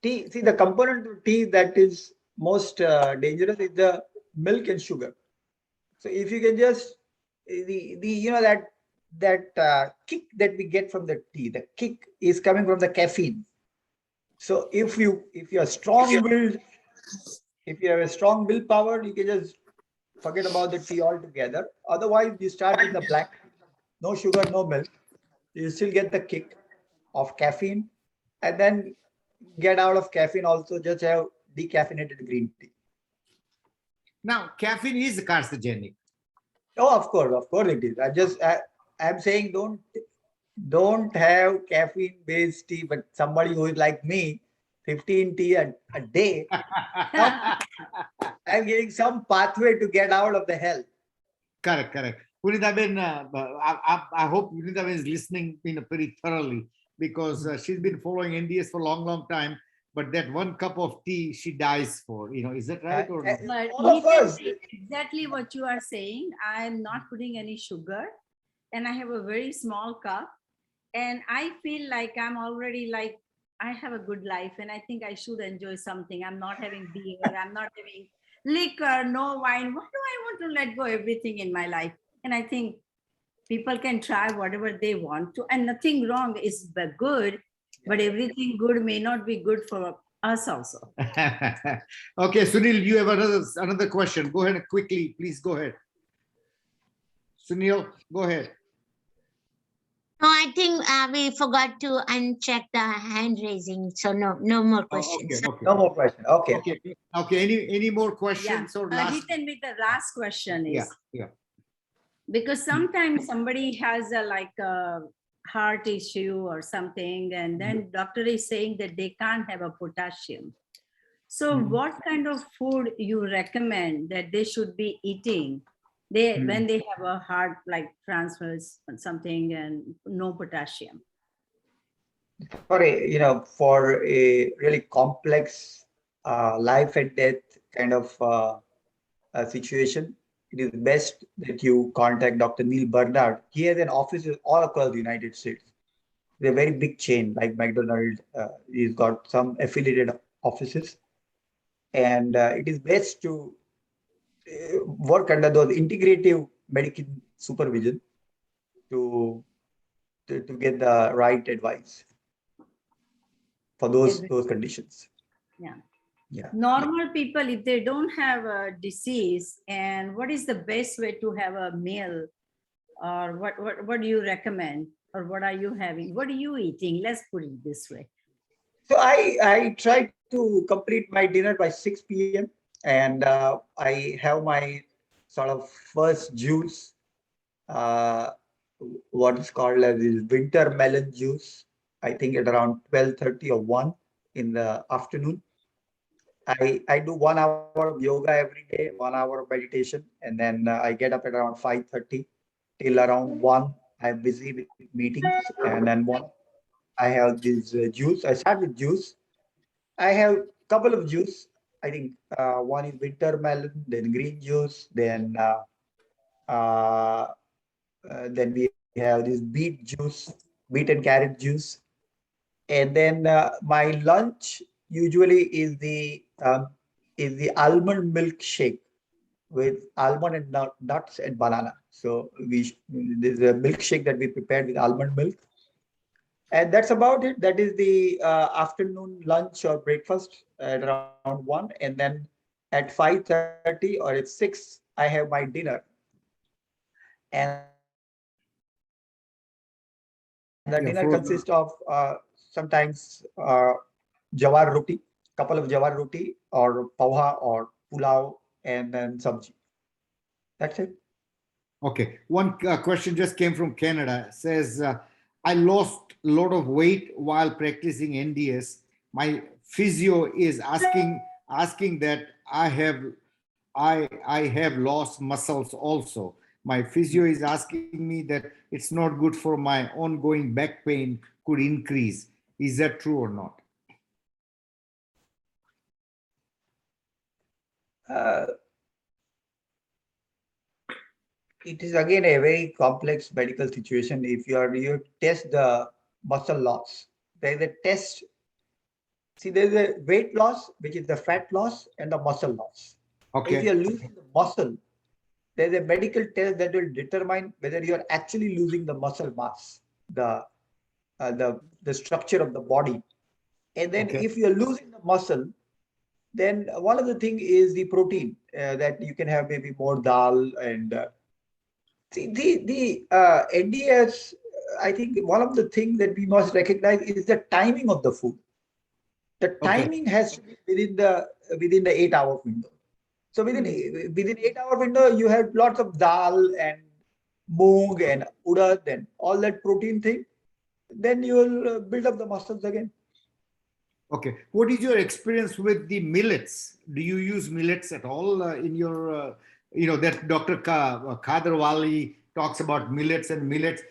Tea, see, the component of tea that is most dangerous is the milk and sugar. So if you can just that kick that we get from the tea, the kick is coming from the caffeine. So if you are strong-willed, if you have a strong willpower, you can just forget about the tea altogether. Otherwise, you start with the black, no sugar, no milk. You still get the kick of caffeine, and then get out of caffeine also, just have decaffeinated green tea. Now, caffeine is carcinogenic. Oh, of course it is. I'm saying don't have caffeine-based tea, but somebody who is like me, 15 tea a day, I'm getting some pathway to get out of the hell. Correct. Punita Ben, I hope Punita Ben is listening very thoroughly, because she's been following NDS for a long time. But that 1 cup of tea she dies for, is that right or not? But exactly what you are saying. I'm not putting any sugar, and I have a very small cup, and I feel like I'm already like, I have a good life, and I think I should enjoy something. I'm not having beer, I'm not having liquor, no wine. Why do I want to let go everything in my life? And I think people can try whatever they want to, and nothing wrong is good, but everything good may not be good for us also. Okay, Sunil, you have another question. Go ahead quickly, please go ahead. Sunil, go ahead. No, I think we forgot to uncheck the hand raising. So no more questions. Okay. No more questions. Okay. Any more questions or last? Hiten, with the last question is, yeah. Because sometimes somebody has a heart issue or something, and then doctor is saying that they can't have a potassium. So what kind of food you recommend that they should be eating when they have a heart like transfers or something and no potassium? for a really complex life and death kind of situation, it is best that you contact Dr. Neil Bernard. He has an office all across the United States. They're a very big chain like McDonald's. He's got some affiliated offices, and it is best to work under those integrative medical supervision to get the right advice for those conditions. Yeah. Yeah. Normal people, if they don't have a disease, and what is the best way to have a meal, or what do you recommend, or what are you having? What are you eating? Let's put it this way. So I try to complete my dinner by 6 p.m. and I have my sort of first juice, what is called as is winter melon juice. I think at around 12:30 or 1 in the afternoon. I do 1 hour of yoga every day, 1 hour of meditation, and then I get up at around 5:30 till around 1. I'm busy with meetings, and then 1 I have this juice. I start with juice. I have a couple of juice. I think one is winter melon, then green juice, then we have this beet juice, beet and carrot juice, and then my lunch usually is the almond milk shake with almond and nuts and banana. So there's a milkshake that we prepared with almond milk. And that's about it. That is the afternoon lunch or breakfast at around 1. And then at 5:30 or at 6, I have my dinner. And the dinner consists of sometimes jawar roti, couple of jawar roti or poha or pulao and then sabji. That's it. Okay. One question just came from Canada. It says, I lost a lot of weight while practicing NDS. My physio is asking that I have lost muscles also. My physio is asking me that it's not good for my ongoing back pain could increase. Is that true or not? It is again a very complex medical situation. If you test the muscle loss, there's a test. See, there's a weight loss, which is the fat loss, and the muscle loss. Okay. If you're losing the muscle, there's a medical test that will determine whether you're actually losing the muscle mass, the structure of the body. And then if you're losing the muscle, then one of the things is the protein that you can have maybe more dal and see the NDS. I think one of the things that we must recognize is the timing of the food. The timing has to be within the 8-hour window. So within 8-hour window, you have lots of dal and moong and urad and all that protein thing. Then you will build up the muscles again. Okay. What is your experience with the millets? Do you use millets at all in your, that Dr. Kadarwali talks about millets, and millets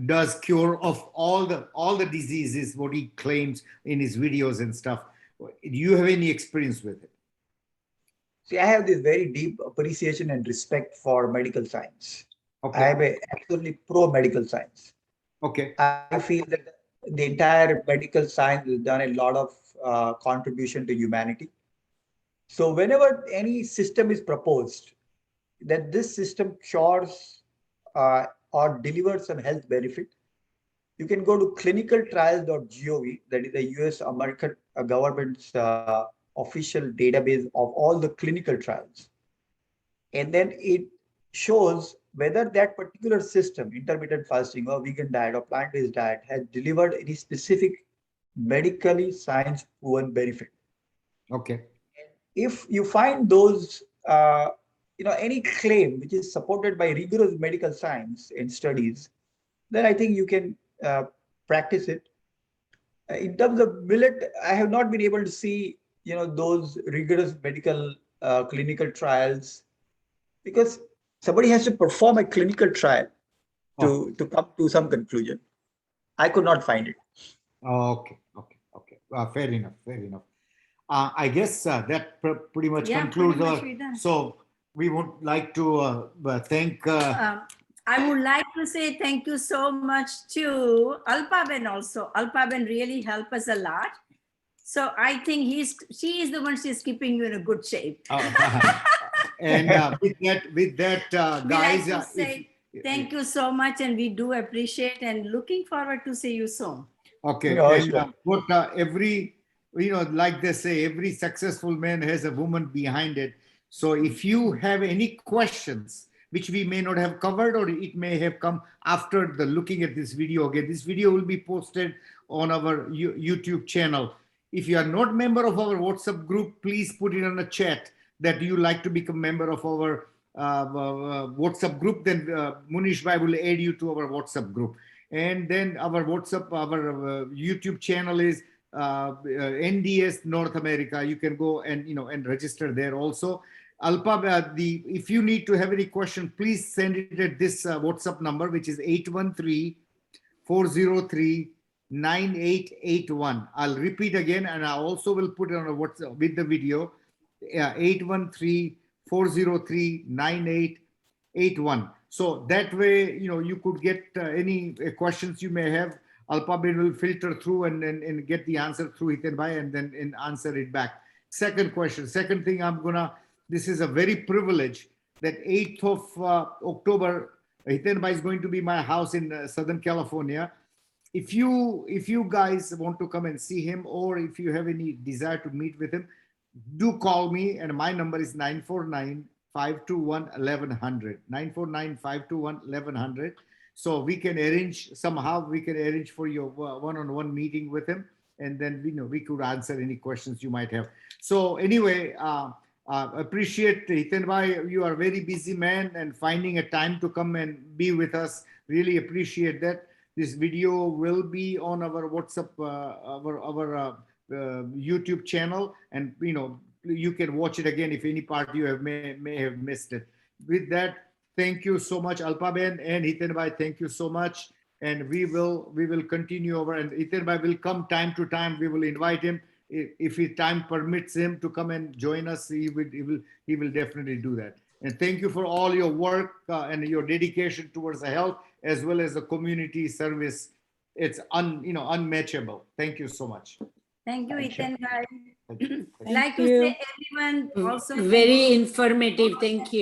does cure of all the diseases, what he claims in his videos and stuff. Do you have any experience with it? See, I have this very deep appreciation and respect for medical science. Okay. I am absolutely pro medical science. Okay. I feel that the entire medical science has done a lot of contribution to humanity. So whenever any system is proposed, that this system cures or delivers some health benefit, you can go to clinicaltrials.gov, that is the US American government's official database of all the clinical trials. And then it shows whether that particular system, intermittent fasting or vegan diet or plant-based diet, has delivered any specific medically science-proven benefit. Okay. If you find those, any claim which is supported by rigorous medical science and studies, then I think you can practice it. In terms of millet, I have not been able to see, those rigorous medical clinical trials, because somebody has to perform a clinical trial to come to some conclusion. I could not find it. Okay. Fair enough. I guess that pretty much concludes pretty much our. we're done. So we would like to thank. I would like to say thank you so much to Alpaben also. Alpaben really helped us a lot. So I think she is the one she's keeping you in a good shape. And with that, We guys, like to say thank you so much, and we do appreciate and looking forward to see you soon. Okay, and every, like they say, every successful man has a woman behind it. So if you have any questions which we may not have covered, or it may have come after the looking at this video, okay, this video will be posted on our YouTube channel. If you are not member of our WhatsApp group, please put it on the chat that you like to become member of our WhatsApp group. Then Munish Bhai will add you to our WhatsApp group. And then our WhatsApp, our YouTube channel is NDS North America. You can go and and register there also. Alpa, if you need to have any question, please send it at this WhatsApp number, which is 813-403-9881. I'll repeat again, and I also will put it on a WhatsApp with the video. 813-403-9881. So that way, you could get any questions you may have. Alpaben will filter through and get the answer through Hiten Bhai and then answer it back. Second thing this is a very privilege that 8th of October, Hiten Bhai is going to be my house in Southern California. If you guys want to come and see him, or if you have any desire to meet with him, do call me, and my number is 949-521-1100. 949-521-1100. So we can arrange for your one-on-one meeting with him, and then we could answer any questions you might have. So anyway, appreciate Hiten Bhai. You are a very busy man, and finding a time to come and be with us. Really appreciate that. This video will be on our WhatsApp, our YouTube channel, and you can watch it again if any part you may have missed it. With that, thank you so much, Alpaben and Hiten Bhai. Thank you so much, and we will continue over. And Hiten Bhai will come time to time. We will invite him if his time permits him to come and join us. He will definitely do that. And thank you for all your work and your dedication towards the health as well as the community service. It's unmatchable. Thank you so much. Thank you, Hiten Bhai. Thank Like to you. say, everyone also Very informative. Thank you.